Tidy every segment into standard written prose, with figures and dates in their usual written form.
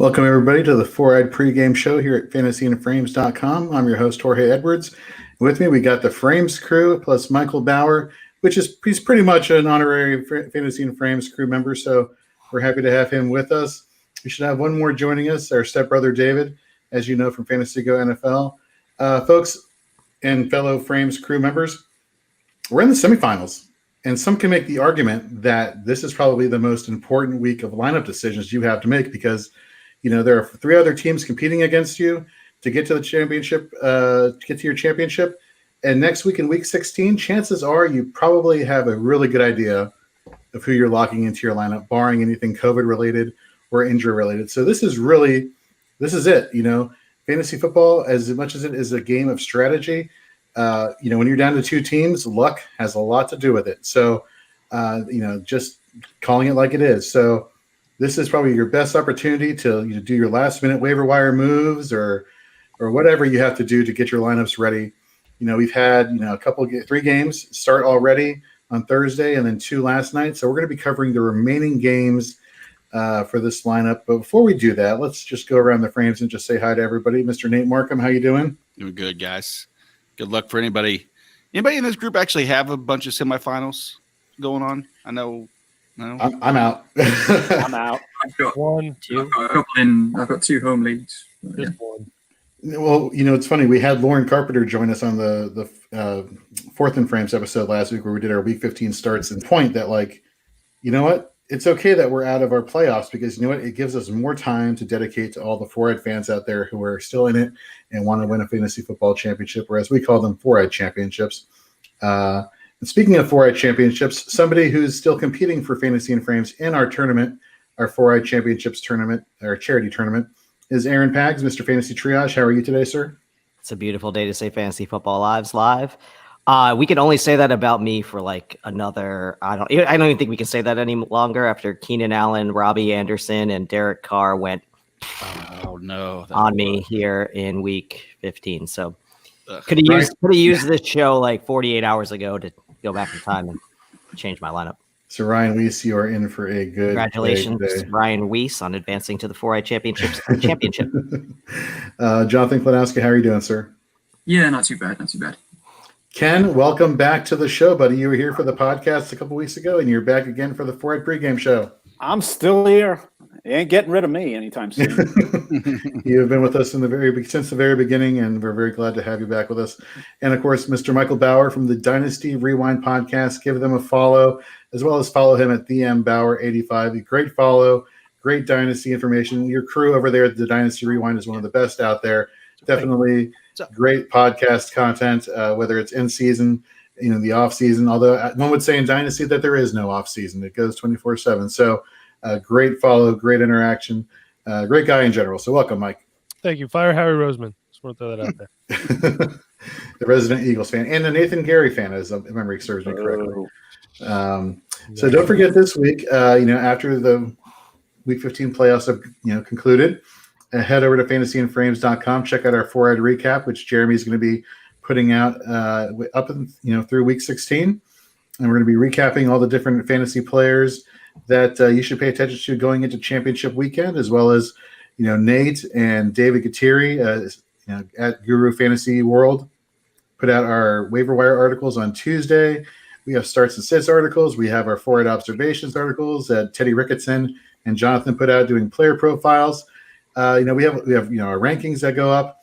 Welcome, everybody, to the Four-Eyed Pregame Show here at fantasyandframes.com. I'm your host, Jorge Edwards. With me, we got the Frames crew plus Michael Bauer, he's pretty much an honorary Fantasy and Frames crew member, so we're happy to have him with us. We should have one more joining us, our stepbrother David, as you know from Fantasy Go NFL. Folks and fellow Frames crew members, we're in the semifinals, and some can make the argument that this is probably the most important week of lineup decisions you have to make because there are three other teams competing against you to get to the championship, to get to your championship. And next week in week 16, chances are you probably have a really good idea of who you're locking into your lineup, barring anything COVID related or injury related. So this is it. Fantasy football, as much as it is a game of strategy, when you're down to two teams, luck has a lot to do with it. So, just calling it like it is. So, this is probably your best opportunity to do your last-minute waiver wire moves or whatever you have to do to get your lineups ready. We've had three games start already on Thursday and then two last night. So we're going to be covering the remaining games for this lineup. But before we do that, let's just go around the frames and just say hi to everybody. Mr. Nate Markham, how you doing? Doing good, guys. Good luck for anybody. Anybody in this group actually have a bunch of semifinals going on? I know. No, I'm out. I'm out. I've got One, two. I've got two home leagues. Just one. Well, it's funny. We had Lauren Carpenter join us on the Fourth and Frames episode last week where we did our Week 15 starts and point that, it's okay that we're out of our playoffs because it gives us more time to dedicate to all the four-eyed fans out there who are still in it and want to win a fantasy football championship, or as we call them, four-eyed championships. And speaking of four-eyed championships, somebody who's still competing for Fantasy and Frames in our tournament, our four-eyed championships tournament, our charity tournament, is Aaron Pags, Mr. Fantasy Triage. How are you today, sir? It's a beautiful day to say Fantasy Football Lives live. We can only say that about me for another. I don't even think we can say that any longer after Keenan Allen, Robbie Anderson, and Derek Carr went on me here in week 15. So could have used this show 48 hours ago to go back in time and change my lineup. So Ryan Weiss, you are in for a good congratulations, day. Ryan Weiss, on advancing to the four-eyed championship. Jonathan Klanowski, how are you doing, sir? Yeah, not too bad. Ken, welcome back to the show, buddy. You were here for the podcast a couple weeks ago, and you're back again for the Four-Eyed Pregame Show. I'm still here. You ain't getting rid of me anytime soon. You have been with us since the very beginning, and we're very glad to have you back with us. And, of course, Mr. Michael Bauer from the Dynasty Rewind podcast. Give them a follow, as well as follow him at TheMBauer85. A great follow, great Dynasty information. Your crew over there at the Dynasty Rewind is one of the best out there. Definitely great podcast content, whether it's in season, the off season. Although one would say in Dynasty that there is no off season; it goes 24/7. So, great follow, great interaction, great guy in general. So, welcome, Mike. Thank you. Fire Harry Roseman. Just want to throw that out there. The resident Eagles fan and a Nathan Gary fan, as memory serves me correctly. So, don't forget this week. After the Week 15 playoffs have concluded. Head over to fantasyandframes.com. Check out our four-eyed recap, which Jeremy's going to be putting out through week 16. And we're going to be recapping all the different fantasy players that you should pay attention to going into championship weekend, as well as Nate and David Gattieri at Guru Fantasy World put out our waiver wire articles on Tuesday. We have starts and sits articles. We have our four-eyed observations articles that Teddy Ricketson and Jonathan put out doing player profiles. We have our rankings that go up.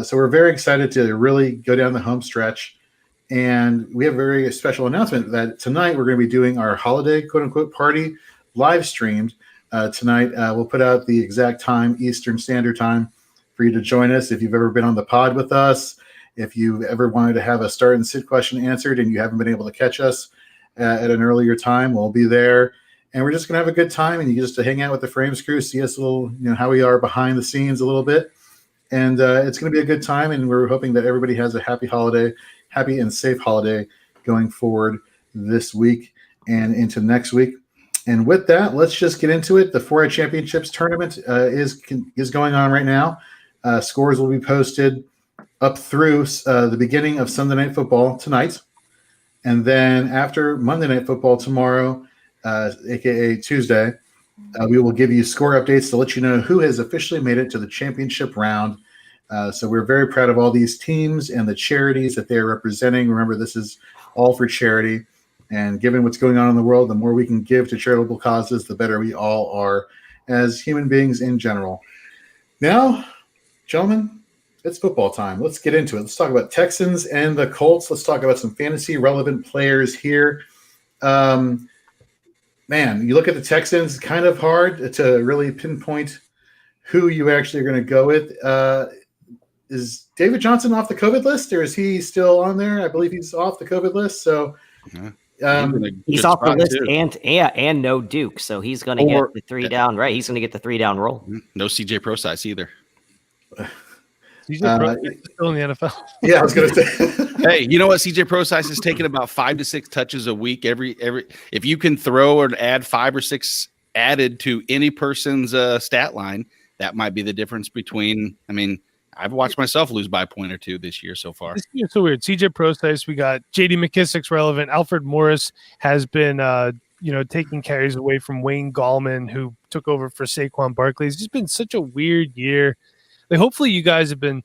So we're very excited to really go down the home stretch. And we have a very special announcement that tonight we're going to be doing our holiday, quote unquote, party live streamed. Tonight we'll put out the exact time, Eastern Standard Time, for you to join us. If you've ever been on the pod with us, if you've ever wanted to have a start and sit question answered and you haven't been able to catch us at an earlier time, we'll be there. And we're just going to have a good time, and you just to hang out with the Frames crew, see us a little, how we are behind the scenes a little bit. And it's going to be a good time, and we're hoping that everybody has a happy and safe holiday going forward this week and into next week. And with that, let's just get into it. The Four-Eyed Championships tournament is going on right now. Scores will be posted up through the beginning of Sunday Night Football tonight. And then after Monday Night Football tomorrow, aka Tuesday, We will give you score updates to let you know who has officially made it to the championship round. So we're very proud of all these teams and the charities that they're representing. Remember, this is all for charity. And given what's going on in the world, the more we can give to charitable causes, the better we all are as human beings in general. Now, gentlemen, it's football time. Let's get into it. Let's talk about Texans and the Colts. Let's talk about some fantasy relevant players here. Man, you look at the Texans, kind of hard to really pinpoint who you actually are going to go with. Is David Johnson off the COVID list, or is he still on there? I believe he's off the COVID list. So he's off the list and no Duke. So he's going to get the 3 down, right? He's going to get the 3 down roll. No CJ Procise either. CJ Procise is still in the NFL. Yeah, I was going to say. Hey, you know what? CJ Procise is taking about 5 to 6 touches a week. Every if you can throw or add 5 or 6 added to any person's stat line, that might be the difference between. I mean, I've watched myself lose by a point or two this year so far. It's so weird. CJ Procise, we got JD McKissick's relevant. Alfred Morris has been taking carries away from Wayne Gallman, who took over for Saquon Barkley. It's just been such a weird year. Like, hopefully you guys have been,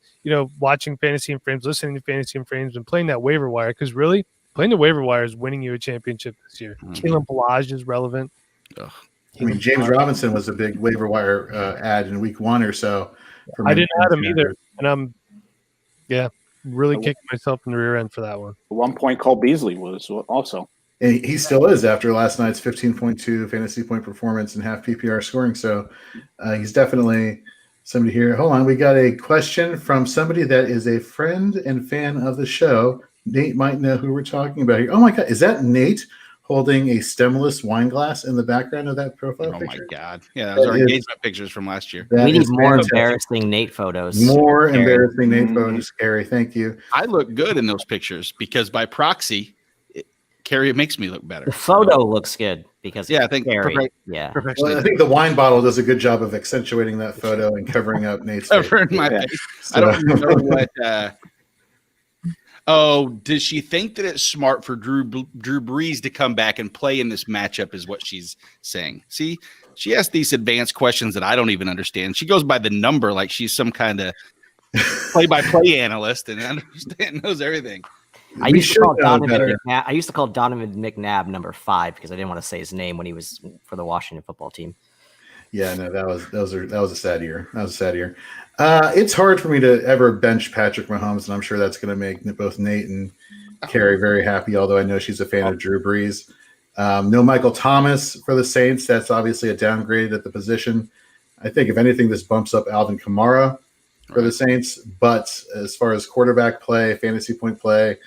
watching Fantasy and Frames, listening to Fantasy and Frames, and playing that waiver wire, because really playing the waiver wire is winning you a championship this year. Kalen Ballage is relevant. Ugh. I mean, James Robinson was a big waiver wire ad in week 1 or so. I didn't add him either, and I'm really kicking myself in the rear end for that one. At one point, Cole Beasley was also. And he still is after last night's 15.2 fantasy point performance and half PPR scoring. So he's definitely somebody here. Hold on. We got a question from somebody that is a friend and fan of the show. Nate might know who we're talking about here. Oh, my God. Is that Nate holding a stemless wine glass in the background of that profile picture? My God. Yeah, those are engagement pictures from last year. We need more embarrassing Nate photos. More embarrassing Nate photos. Scary. Thank you. I look good in those pictures because by proxy, Carrie, it makes me look better. The photo looks good because I think Carrie. Well, I think the wine bottle does a good job of accentuating that photo and covering up Nate's face. Covering my face. So. I don't know what. Does she think that it's smart for Drew Brees to come back and play in this matchup? Is what she's saying. See, she asks these advanced questions that I don't even understand. She goes by the number like she's some kind of play-by-play analyst and knows everything. I used to call Donovan McNabb number 5 because I didn't want to say his name when he was for the Washington football team. Yeah, no, that was a sad year. That was a sad year. It's hard for me to ever bench Patrick Mahomes, and I'm sure that's going to make both Nate and Carrie very happy, although I know she's a fan of Drew Brees. No Michael Thomas for the Saints. That's obviously a downgrade at the position. I think, if anything, this bumps up Alvin Kamara for the Saints. But as far as quarterback play, fantasy point play,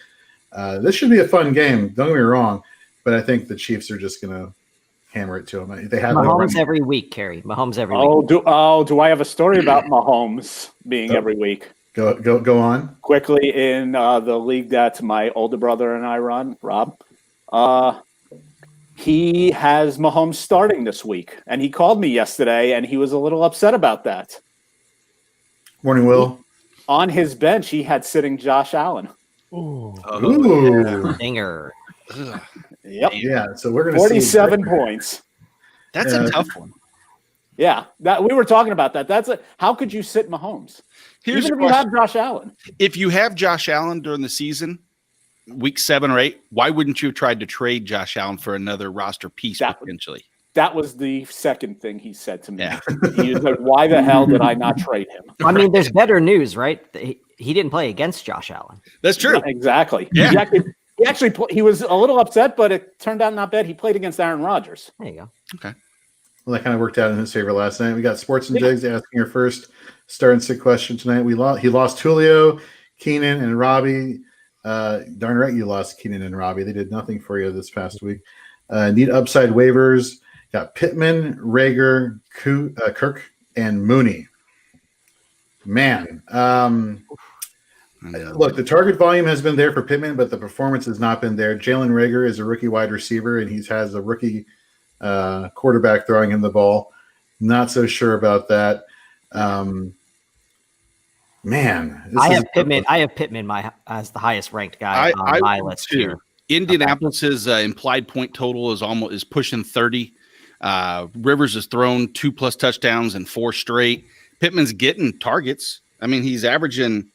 this should be a fun game. Don't get me wrong, but I think the Chiefs are just going to hammer it to them. They have Mahomes every week, Carrie. Mahomes every week. Do I have a story about Mahomes being every week? Go on. Quickly, in the league that my older brother and I run, Rob, he has Mahomes starting this week. And he called me yesterday, and he was a little upset about that. Morning, Will. On his bench, he had sitting Josh Allen. Ooh. Dinger. Yep. Yeah, so we're going to 47 points. That's a tough one. Yeah, that we were talking about that. How could you sit Mahomes? Here's Even if you have Josh Allen. If you have Josh Allen during the season, week 7 or 8, why wouldn't you have tried to trade Josh Allen for another roster piece potentially? That was the second thing he said to me. Yeah. He was like, why the hell did I not trade him? I mean, there's better news, right? He didn't play against Josh Allen. That's true. Yeah, exactly. Yeah. He was a little upset, but it turned out not bad. He played against Aaron Rodgers. There you go. Okay. Well, that kind of worked out in his favor last night. We got Sports and Jigs asking her first start and sit question tonight. He lost Julio, Keenan, and Robbie. Darn right you lost Keenan and Robbie. They did nothing for you this past week. Need upside waivers. Got Pittman, Rager, Kirk, and Mooney. Man. Look, the target volume has been there for Pittman, but the performance has not been there. Jalen Rager is a rookie wide receiver, and he has a rookie quarterback throwing him the ball. Not so sure about that. Man, I have Pittman as the highest ranked guy on my list too. Indianapolis's implied point total is pushing 30. Rivers has thrown 2+ touchdowns and 4 straight. Pittman's getting targets. I mean, he's averaging,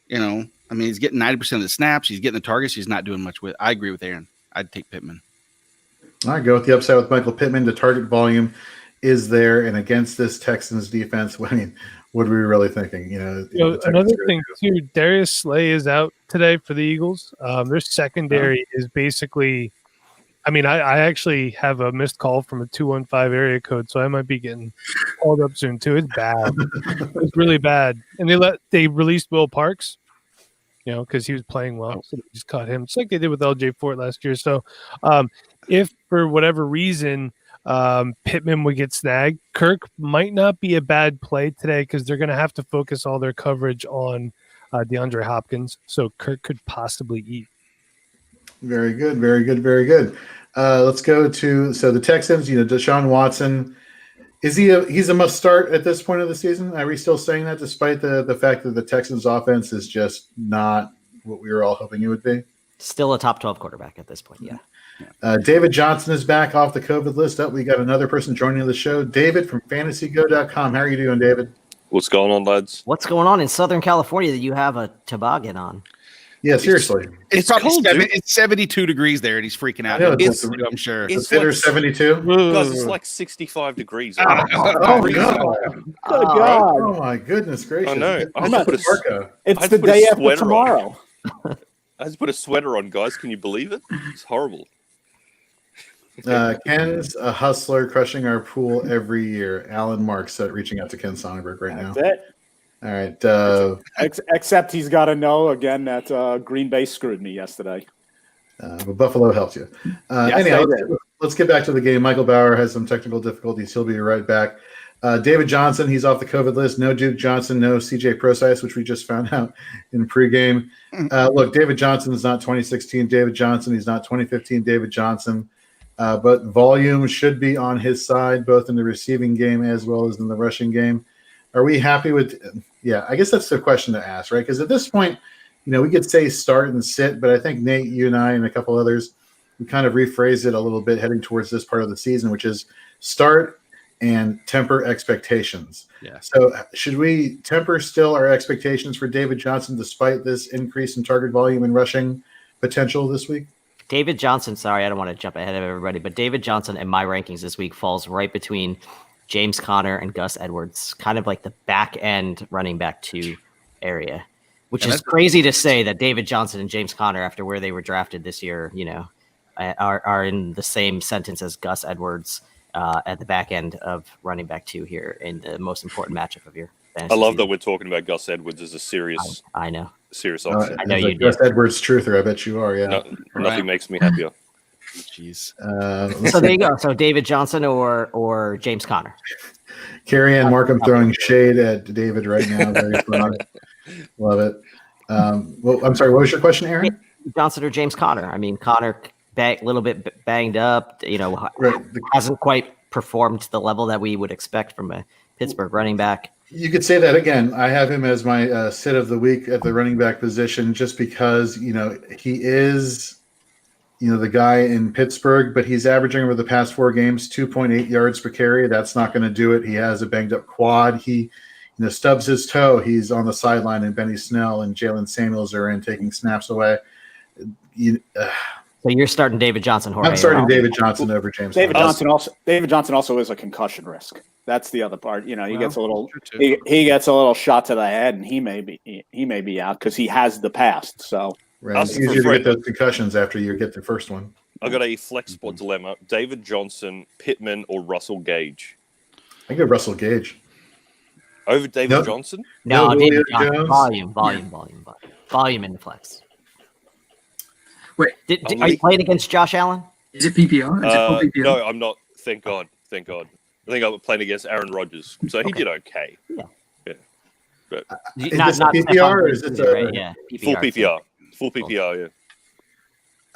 he's getting 90% of the snaps. He's getting the targets. He's not doing much with. I agree with Aaron. I'd take Pittman. I go with the upside with Michael Pittman. The target volume is there, and against this Texans defense, I mean, what are we really thinking? Another thing too, Darius Slay is out today for the Eagles. Their secondary is basically. I mean, I actually have a missed call from a 215 area code, so I might be getting called up soon too. It's bad. It's really bad. And they released Will Parks, because he was playing well, so they just caught him. It's like they did with LJ Fort last year. So, if for whatever reason Pittman would get snagged, Kirk might not be a bad play today because they're going to have to focus all their coverage on DeAndre Hopkins. So Kirk could possibly eat. Very good, very good, very good. Let's go to the Texans. Deshaun Watson, he's a must start at this point of the season? Are we still saying that, despite the fact that the Texans' offense is just not what we were all hoping it would be? Still a top 12 quarterback at this point. Yeah. David Johnson is back off the COVID list. We got another person joining the show. David from FantasyGo.com. How are you doing, David? What's going on, lads? What's going on in Southern California that you have a toboggan on? Yeah, seriously. It's probably cold, it's 72 degrees there, and he's freaking out. I'm sure. It's like 72? Guys, it's like 65 degrees. Oh, God. Good God. Oh, my goodness gracious. I know. It's the day after tomorrow. I had to put a sweater on, guys. Can you believe it? It's horrible. Ken's a hustler, crushing our pool every year. Alan Marks reaching out to Ken Sonnenberg right now. That's it. All right. Except he's got to know again that Green Bay screwed me yesterday. But Buffalo helped you. Anyhow, let's get back to the game. Michael Bauer has some technical difficulties. He'll be right back. David Johnson, he's off the COVID list. No Duke Johnson, no CJ Procise, which we just found out in pregame. Look, David Johnson is not 2016 David Johnson. He's not 2015 David Johnson. But volume should be on his side, both in the receiving game as well as in the rushing game. Are we happy with – yeah, I guess that's the question to ask, right? Because at this point, we could say start and sit, but I think, Nate, you and I and a couple others, we kind of rephrase it a little bit heading towards this part of the season, which is start and temper expectations. Yeah. So should we temper still our expectations for David Johnson despite this increase in target volume and rushing potential this week? David Johnson, sorry, I don't want to jump ahead of everybody, but David Johnson in my rankings this week falls right between James Conner and Gus Edwards, kind of like the back end running back 2 area, which is crazy to say that David Johnson and James Conner, after where they were drafted this year, are in the same sentence as Gus Edwards at the back end of running back 2 here in the most important matchup of your fantasy I love season. that we're talking about Gus Edwards as a serious I know. Serious option. I know you do. Gus Edwards truther, I bet you are, yeah. Nothing makes me happier. Jeez. So there you go. So David Johnson or James Conner. Carrie Ann Markham throwing shade at David right now. Very fun. Love it. Well, I'm sorry. What was your question, Aaron? Johnson or James Conner? I mean, Conner a little bit banged up. Hasn't quite performed to the level that we would expect from a Pittsburgh running back. You could say that again. I have him as my sit of the week at the running back position, just because he is. The guy in Pittsburgh, but he's averaging over the past 4 games 2.8 yards per carry. That's not going to do it. He has a banged up quad. He stubs his toe. He's on the sideline, and Benny Snell and Jalen Samuels are in taking snaps away. So you're starting David Johnson, Jorge. I'm starting David Johnson over James. David Johnson also is a concussion risk. That's the other part. He gets a little he gets a little shot to the head, and he may be out because he has the past. So. Right. It's easier to get those concussions after you get the first one. I got a flex spot dilemma: David Johnson, Pittman, or Russell Gage. I go Russell Gage over David Johnson. No, David Johnson. Volume in the flex. Wait, are you playing against Josh Allen? Is it PPR? Is it full PPR? No, I'm not. Thank God. I think I'm playing against Aaron Rodgers, so he did okay. Yeah. But is this PPR or is it full PPR? Full PPR, yeah.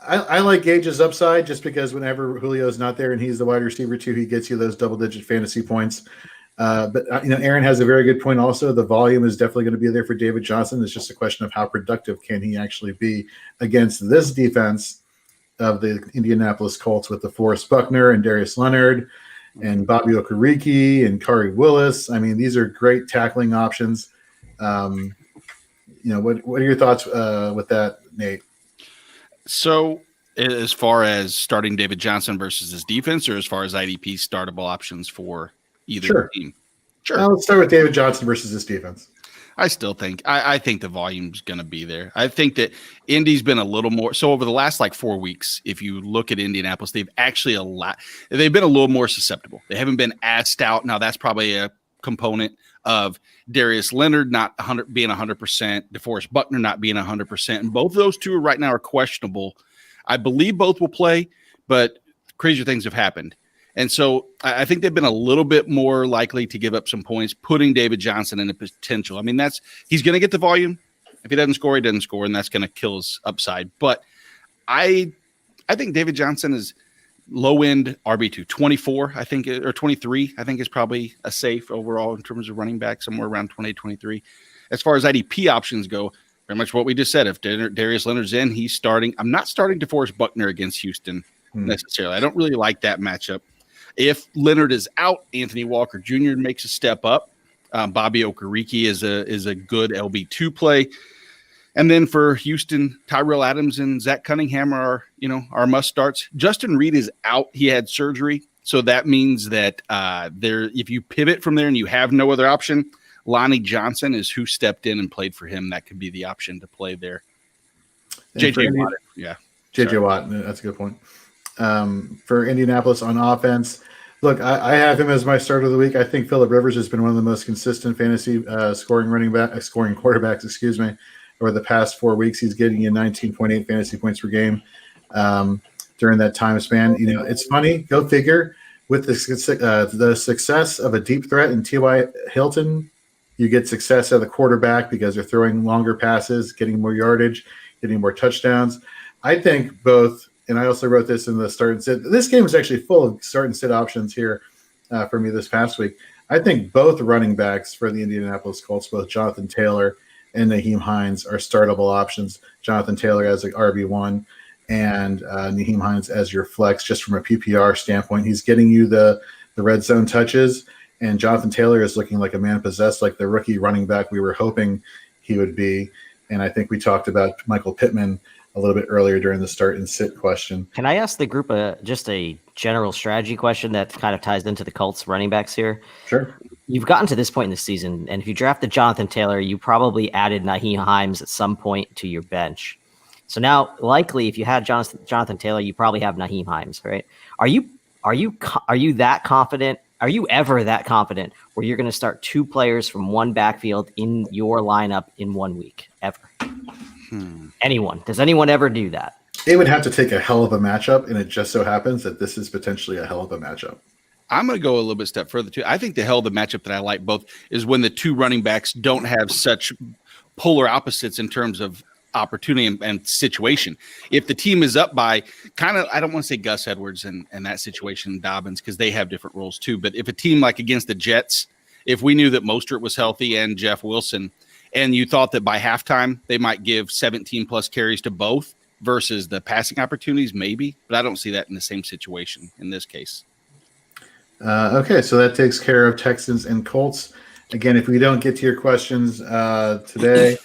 I like Gage's upside just because whenever Julio's not there and he's the wide receiver too, he gets you those double-digit fantasy points. But Aaron has a very good point also. The volume is definitely going to be there for David Johnson. It's just a question of how productive can he actually be against this defense of the Indianapolis Colts with DeForest Buckner and Darius Leonard and Bobby Okereke and Kari Willis. I mean, these are great tackling options. What are your thoughts with that, Nate? So, as far as starting David Johnson versus his defense, or as far as IDP startable options for either team? Sure. Let's start with David Johnson versus his defense. I still think I think the volume's going to be there. I think that Indy's been a little more so over the last 4 weeks. If you look at Indianapolis, they've been a little more susceptible. They haven't been as stout. Now that's probably a component of Darius Leonard not being 100%, DeForest Buckner not being 100%, and both of those two right now are questionable. I believe both will play, but crazier things have happened. And so I think they've been a little bit more likely to give up some points, putting David Johnson in a potential. I mean, he's going to get the volume. If he doesn't score, he doesn't score, and that's going to kill his upside. But I think David Johnson is low-end RB2, 24, I think, or 23, I think is probably a safe overall in terms of running back, somewhere around 20, 23. As far as IDP options go, very much what we just said. If Darius Leonard's in, he's starting. I'm not starting DeForest Buckner against Houston necessarily. I don't really like that matchup. If Leonard is out, Anthony Walker Jr. makes a step up. Bobby Okereke is a good LB2 play. And then for Houston, Tyrell Adams and Zach Cunningham are must starts. Justin Reed is out. He had surgery. So that means that if you pivot from there and you have no other option, Lonnie Johnson is who stepped in and played for him. That could be the option to play there. JJ Watt. Yeah. JJ Watt. That's a good point. For Indianapolis on offense, look, I have him as my start of the week. I think Phillip Rivers has been one of the most consistent fantasy scoring quarterbacks, over the past 4 weeks. He's getting you 19.8 fantasy points per game during that time span. It's funny, go figure, with the success of a deep threat in T.Y. Hilton, you get success at the quarterback because they're throwing longer passes, getting more yardage, getting more touchdowns. I think both, and I also wrote this in the start and sit. This game is actually full of start and sit options here for me this past week. I think both running backs for the Indianapolis Colts, both Jonathan Taylor and Nyheim Hines, are startable options. Jonathan Taylor as like RB1 and Nyheim Hines as your flex, just from a PPR standpoint. He's getting you the red zone touches, and Jonathan Taylor is looking like a man possessed, like the rookie running back we were hoping he would be. And I think we talked about Michael Pittman a little bit earlier during the start and sit question. Can I ask the group just a general strategy question that kind of ties into the Colts running backs here? Sure. You've gotten to this point in the season, and if you drafted Jonathan Taylor, you probably added Nyheim Hines at some point to your bench. So now, likely, if you had Jonathan Taylor, you probably have Nyheim Hines, right? Are you that confident? Are you ever that confident where you're going to start two players from one backfield in your lineup in 1 week? Ever? Anyone? Does anyone ever do that? It would have to take a hell of a matchup, and it just so happens that this is potentially a hell of a matchup. I'm going to go a little bit step further too. I think the hell of the matchup that I like both is when the two running backs don't have such polar opposites in terms of opportunity and situation. If the team is up by kind of, I don't want to say Gus Edwards and that situation, Dobbins, because they have different roles too. But if a team like against the Jets, if we knew that Mostert was healthy and Jeff Wilson, and you thought that by halftime they might give 17 plus carries to both versus the passing opportunities, maybe, but I don't see that in the same situation in this case. Okay, so that takes care of Texans and Colts. Again, if we don't get to your questions today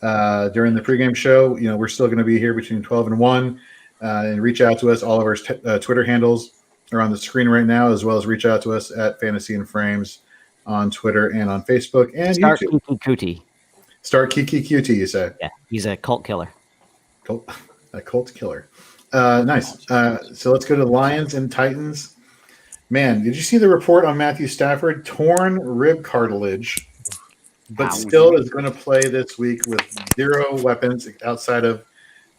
during the pregame show, we're still going to be here between 12 and 1, and reach out to us. All of our Twitter handles are on the screen right now, as well as reach out to us at Fantasy and Frames on Twitter and on Facebook and Start YouTube. Kuti. Start Kiki QT, you say? Yeah, he's a cult killer. A cult killer. Nice. So let's go to Lions and Titans. Man, did you see the report on Matthew Stafford? Torn rib cartilage, but still is going to play this week with 0 weapons outside of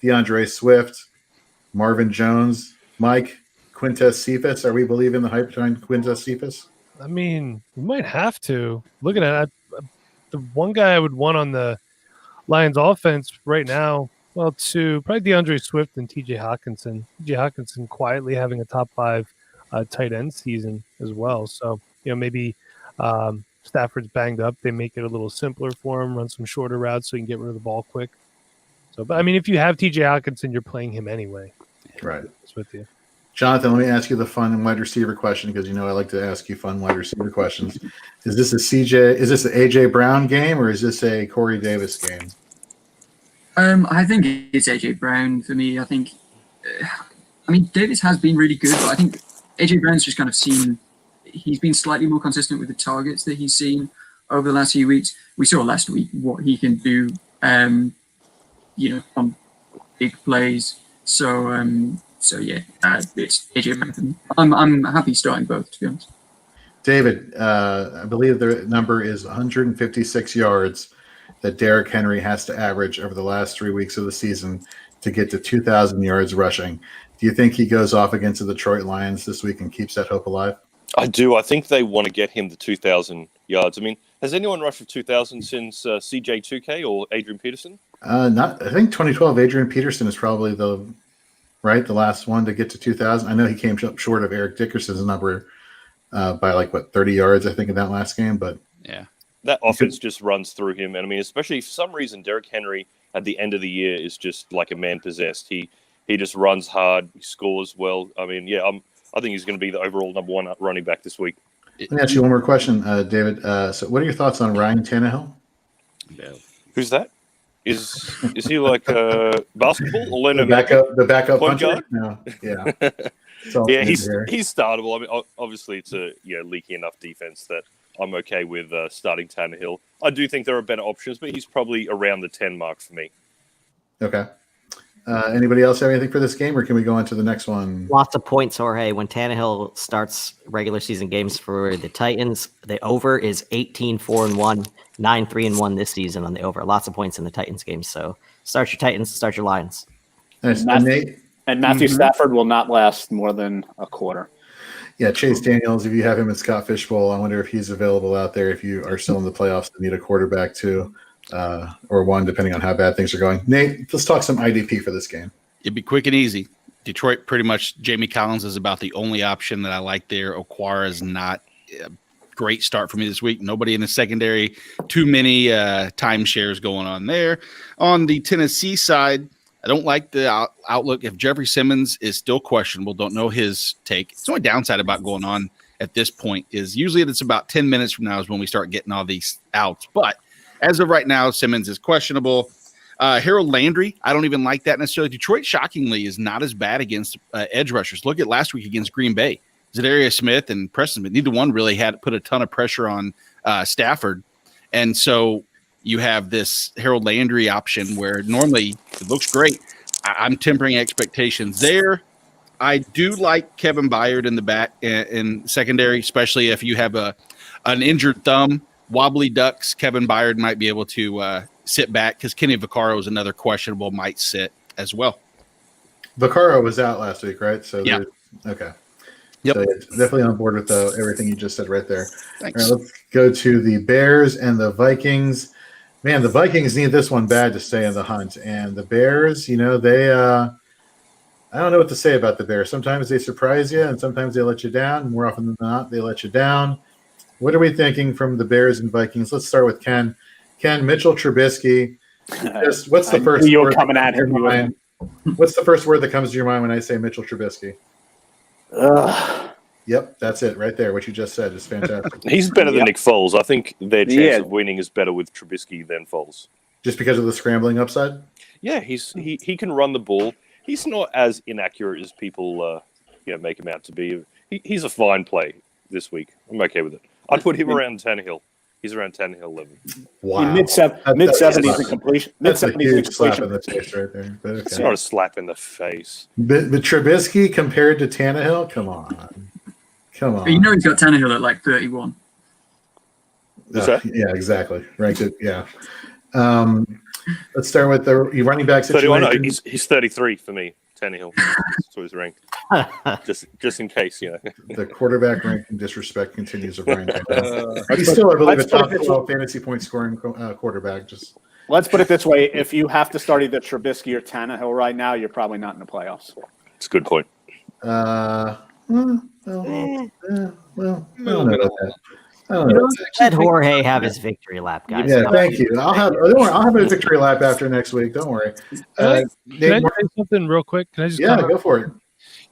DeAndre Swift, Marvin Jones, Mike, Quintez Cephas. Are we believing the hype behind Quintez Cephas? I mean, we might have to. Looking at it, the one guy I would want on the Lions offense right now, well, probably DeAndre Swift and TJ Hawkinson. TJ Hawkinson quietly having a top 5 tight end season as well. So, maybe Stafford's banged up. They make it a little simpler for him, run some shorter routes so he can get rid of the ball quick. So, but I mean, if you have TJ Hawkinson, you're playing him anyway. Right. That's with you. Jonathan, let me ask you the fun wide receiver question because I like to ask you fun wide receiver questions. Is this Is this an AJ Brown game or is this a Corey Davis game? I think it's AJ Brown for me. I think, Davis has been really good, but I think AJ Brown's just kind of he's been slightly more consistent with the targets that he's seen over the last few weeks. We saw last week what he can do, on big plays. So yeah, it's AJ Brown for me. I'm happy starting both, to be honest. David, I believe the number is 156 yards that Derrick Henry has to average over the last 3 weeks of the season to get to 2,000 yards rushing. Do you think he goes off against the Detroit Lions this week and keeps that hope alive? I do. I think they want to get him to 2,000 yards. I mean, has anyone rushed for 2,000 since CJ2K or Adrian Peterson? I think 2012 Adrian Peterson is probably the last one to get to 2,000. I know he came up short of Eric Dickerson's number by 30 yards, I think, in that last game. But yeah, that offense just runs through him. And I mean, especially for some reason, Derrick Henry at the end of the year is just like a man possessed. He just runs hard, he scores well. I mean, yeah, I think he's going to be the overall number one running back this week. Let me ask you one more question, David. So what are your thoughts on Ryan Tannehill? Who's that? Is he like basketball? Orlando the backup point puncher? guard? No, yeah. Yeah, he's startable. I mean, obviously it's a leaky enough defense that I'm okay with starting Tannehill. I do think there are better options, but he's probably around the 10 mark for me. Okay. Anybody else have anything for this game, or can we go on to the next one? Lots of points, Jorge. When Tannehill starts regular season games for the Titans, the over is 18-4-1, 9-3-1 this season on the over. Lots of points in the Titans games. So start your Titans, start your Lions. Nice. And Matthew Stafford will not last more than a quarter. Yeah, Chase Daniels, if you have him in Scott Fishbowl, I wonder if he's available out there if you are still in the playoffs and need a quarterback too. Or one, depending on how bad things are going. Nate, let's talk some IDP for this game. It'd be quick and easy. Detroit, pretty much, Jamie Collins is about the only option that I like there. Okwara is not a great start for me this week. Nobody in the secondary. Too many timeshares going on there. On the Tennessee side, I don't like the outlook. If Jeffrey Simmons is still questionable, don't know his take. It's the only downside about going on at this point is usually it's about 10 minutes from now is when we start getting all these outs. But as of right now, Simmons is questionable. Harold Landry, I don't even like that necessarily. Detroit, shockingly, is not as bad against edge rushers. Look at last week against Green Bay. Zadarius Smith and Preston Smith, neither one really had put a ton of pressure on Stafford. And so you have this Harold Landry option where normally it looks great. I'm tempering expectations there. I do like Kevin Byard in the back in secondary, especially if you have an injured thumb. Wobbly ducks, Kevin Byard might be able to sit back because Kenny Vaccaro is another questionable, might sit as well. Vaccaro was out last week, right? So yeah. Okay. Yep. So definitely on board with everything you just said right there. Thanks. All right, let's go to the Bears and the Vikings. Man, the Vikings need this one bad to stay in the hunt. And the Bears, they I don't know what to say about the Bears. Sometimes they surprise you and sometimes they let you down. More often than not, they let you down. What are we thinking from the Bears and Vikings? Let's start with Ken. Ken, Mitchell Trubisky. What's the first word coming at him? What's the first word that comes to your mind when I say Mitchell Trubisky? Yep, that's it right there. What you just said is fantastic. He's better than Nick Foles. I think their chance of winning is better with Trubisky than Foles. Just because of the scrambling upside? Yeah, he can run the ball. He's not as inaccurate as people make him out to be. He's a fine play this week. I'm okay with it. I'd put him around Tannehill. He's around Tannehill level. Wow. Mid-70s in completion. That's a huge slap in the face right there. But okay. It's not a slap in the face. But Trubisky compared to Tannehill? Come on. But he's got Tannehill at like 31. Yeah, exactly. Right. Yeah. Let's start with the running back situation. 31, no, he's 33 for me. Tannehill. That's what he's ranked. Just in case, The quarterback ranking disrespect continues of Ryan Tannehill. He's still, I believe, a top 12 fantasy point scoring quarterback. Let's put it this way: if you have to start either Trubisky or Tannehill right now, you're probably not in the playoffs. It's a good point. Well, I don't know about that. Let Jorge have his victory lap, guys. Yeah, thank you. I'll have a victory lap after next week. Don't worry. Can I say something real quick? Can I just go for it.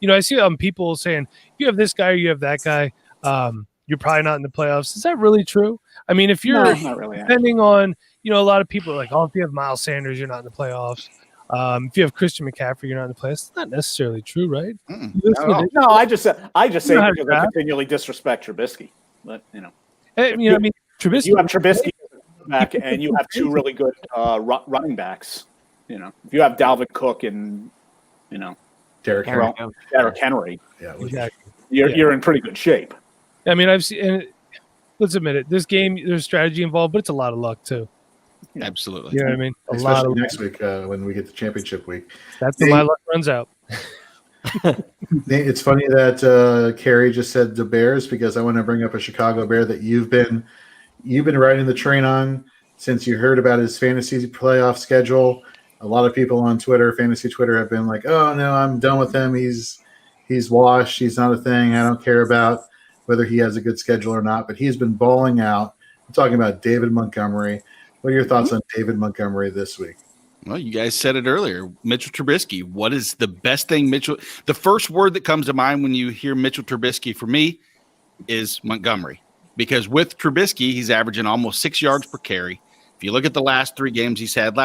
I see people saying you have this guy or you have that guy. You're probably not in the playoffs. Is that really true? I mean, if you're not really, depending on, a lot of people are like, oh, if you have Miles Sanders, you're not in the playoffs. If you have Christian McCaffrey, you're not in the playoffs. It's not necessarily true, right? No, I just say because I continually disrespect Trubisky. But I mean, Trubisky. You have Trubisky back, and you have two really good running backs. If you have Dalvin Cook and Derrick Henry, Exactly. you're in pretty good shape. I mean, I've seen. And let's admit it. This game, there's strategy involved, but it's a lot of luck too. Absolutely. You know what I mean? Especially next week when we get the championship week. That's when my luck runs out. It's funny that Carrie just said the Bears, because I want to bring up a Chicago Bear that you've been riding the train on since you heard about his fantasy playoff schedule. A lot of people on Twitter, fantasy Twitter, have been like, "Oh no, I'm done with him. He's washed. He's not a thing. I don't care about whether he has a good schedule or not." But he's been balling out. I'm talking about David Montgomery. What are your thoughts on David Montgomery this week? Well, you guys said it earlier. Mitchell Trubisky. What is the best thing the first word that comes to mind when you hear Mitchell Trubisky for me is Montgomery. Because with Trubisky, he's averaging almost 6 yards per carry. If you look at the last 3 games he's had,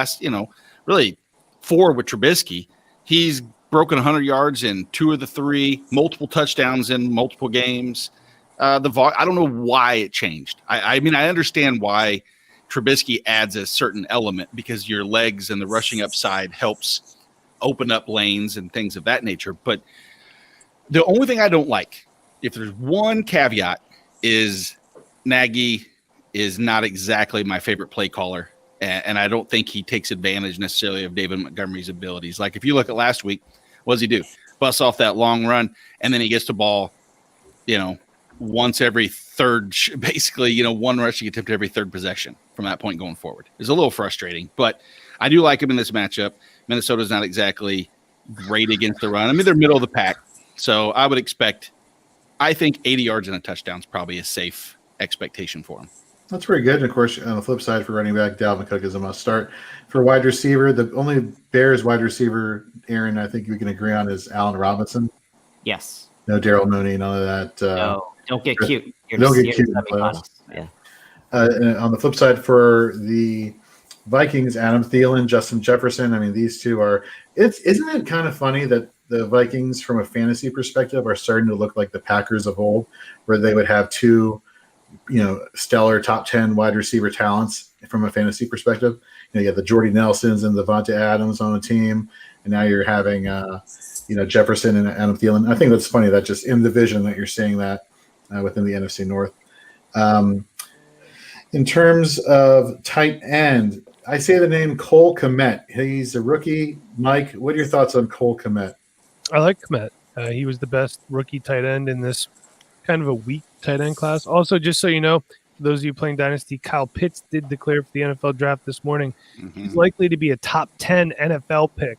really 4 with Trubisky, he's broken 100 yards in 2 of the 3, multiple touchdowns in multiple games. I don't know why it changed. I mean, I understand why Trubisky adds a certain element, because your legs and the rushing upside helps open up lanes and things of that nature. But the only thing I don't like, if there's one caveat, is Nagy is not exactly my favorite play caller. And I don't think he takes advantage necessarily of David Montgomery's abilities. Like if you look at last week, what does he do? Busts off that long run, and then he gets the ball, once every third, basically, one rushing attempt every third possession from that point going forward. It's a little frustrating, but I do like him in this matchup. Minnesota's not exactly great against the run. I mean, they're middle of the pack, so I would expect, I think 80 yards and a touchdown is probably a safe expectation for him. That's pretty good. And of course, on the flip side, for running back, Dalvin Cook is a must start. For wide receiver, the only Bears wide receiver, Aaron, I think we can agree on, is Allen Robinson. Yes. No Daryl Mooney, none of that. No, don't get cute. Don't get cute in the playoffs. Yeah. And on the flip side, for the Vikings, Adam Thielen, Justin Jefferson. I mean, these two are. Isn't it kind of funny that the Vikings, from a fantasy perspective, are starting to look like the Packers of old, where they would have 2, stellar top 10 wide receiver talents from a fantasy perspective. You have the Jordy Nelsons and the Devontae Adams on a team, and now you're having Jefferson and Adam Thielen. I think that's funny that just in the division that you're seeing that within the NFC North. In terms of tight end, I say the name Cole Kmet. He's a rookie. Mike, what are your thoughts on Cole Kmet? I like Kmet. He was the best rookie tight end in this kind of a weak tight end class. Also, just so you know, for those of you playing Dynasty, Kyle Pitts did declare for the NFL draft this morning. Mm-hmm. He's likely to be a top 10 NFL pick.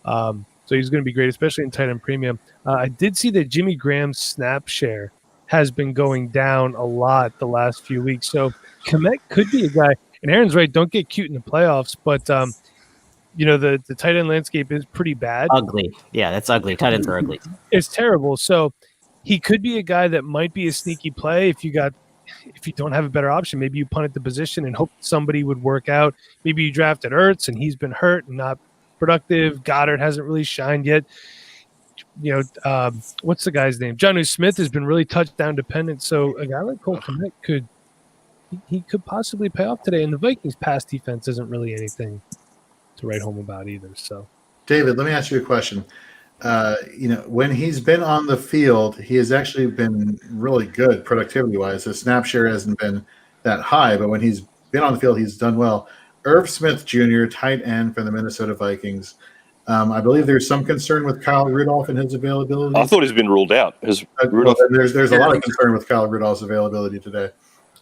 So he's going to be great, especially in tight end premium. I did see that Jimmy Graham's snap share has been going down a lot the last few weeks. So Kmet could be a guy. And Aaron's right, don't get cute in the playoffs, but the tight end landscape is pretty bad. Ugly. Yeah, that's ugly. Tight ends are ugly. It's terrible. So he could be a guy that might be a sneaky play if you don't have a better option. Maybe you punt at the position and hope somebody would work out. Maybe you drafted Ertz and he's been hurt and not productive. Goddard hasn't really shined yet. What's the guy's name? Jonnu Smith has been really touchdown dependent. So a guy like Cole Kmet could possibly pay off today. And the Vikings' pass defense isn't really anything to write home about either. So, David, let me ask you a question. When he's been on the field, he has actually been really good productivity-wise. The snap share hasn't been that high, but when he's been on the field, he's done well. Irv Smith Jr., tight end for the Minnesota Vikings. I believe there's some concern with Kyle Rudolph and his availability. I thought he's been ruled out. There's a lot of concern with Kyle Rudolph's availability today.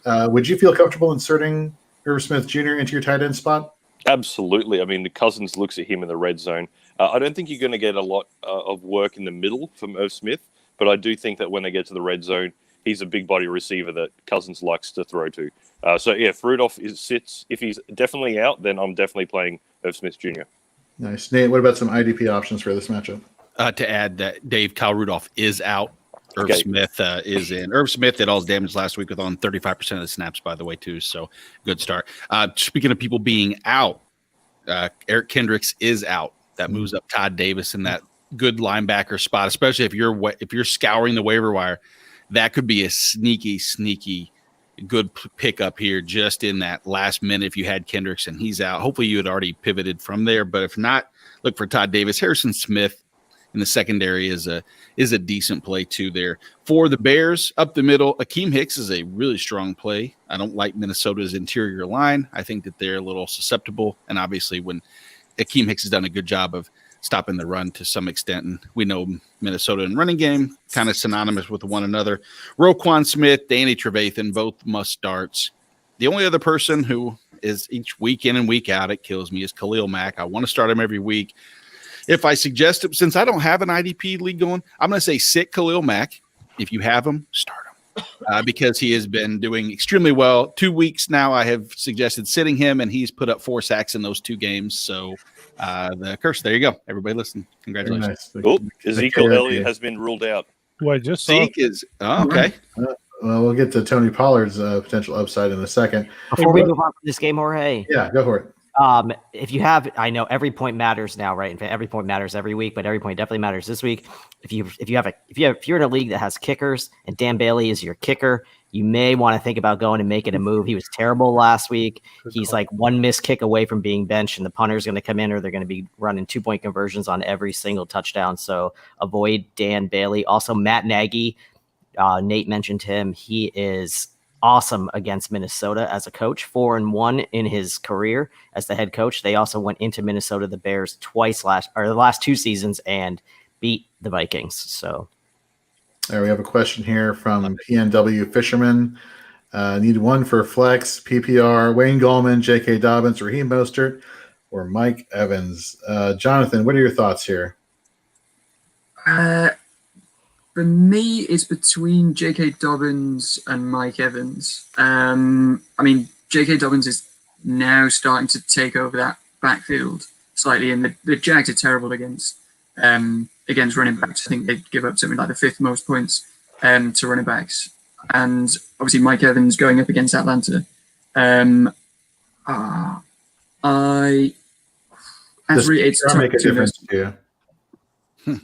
Would you feel comfortable inserting Irv Smith Jr. into your tight end spot? Absolutely. I mean, the Cousins looks at him in the red zone. I don't think you're going to get a lot of work in the middle from Irv Smith, but I do think that when they get to the red zone, he's a big body receiver that Cousins likes to throw to. If Rudolph sits, if he's definitely out, then I'm definitely playing Irv Smith Jr. Nice. Nate, what about some IDP options for this matchup? To add that Dave, Kyle Rudolph is out. Irv Okay. Smith is in. Irv Smith did all his damage last week with on 35% of the snaps, by the way, too. So good start. Speaking of people being out, Eric Kendricks is out. That moves up Todd Davis in that good linebacker spot, especially if you're scouring the waiver wire. That could be a sneaky good pickup here just in that last minute if you had Kendricks and he's out. Hopefully you had already pivoted from there, but if not, look for Todd Davis. Harrison Smith in the secondary is a decent play too there. For the Bears, up the middle, Akeem Hicks is a really strong play. I don't like Minnesota's interior line. I think that they're a little susceptible, and obviously when Akeem Hicks has done a good job of stopping the run to some extent, and we know Minnesota and running game kind of synonymous with one another. Roquan Smith, Danny Trevathan, both must starts. The only other person who is each week in and week out, it kills me, is Khalil Mack. I want to start him every week. If I suggest it, since I don't have an IDP league going, I'm going to say sit Khalil Mack. If you have him, start him because he has been doing extremely well. 2 weeks now, I have suggested sitting him, and he's put up 4 sacks in those 2 games. So the curse, there you go. Everybody listen. Congratulations. Oh, Ezekiel Elliott has been ruled out. Who I just saw. Zeke is okay. Well, we'll get to Tony Pollard's potential upside in a second. Before we move on from this game, Jorge. Yeah, go for it. If you have, I know every point matters now, right? In fact, every point matters every week, but every point definitely matters this week. If you're in a league that has kickers and Dan Bailey is your kicker, you may want to think about going and making a move. He was terrible last week. He's like one missed kick away from being benched, and the punter's going to come in, or they're going to be running 2-point conversions on every single touchdown. So avoid Dan Bailey. Also, Matt Nagy. Nate mentioned him. He is awesome against Minnesota as a coach, 4-1 in his career as the head coach. They also went into Minnesota, the Bears, twice the last 2 seasons and beat the Vikings. So we have a question here from PNW Fisherman. Need one for flex, PPR, Wayne Gallman, J.K. Dobbins, Raheem Mostert, or Mike Evans. Jonathan, what are your thoughts here? For me, it's between J.K. Dobbins and Mike Evans. I mean, J.K. Dobbins is now starting to take over that backfield slightly, and the Jags are terrible against running backs. I think they give up something like the 5th most points to running backs. And obviously Mike Evans going up against Atlanta. It's tough make a difference to you.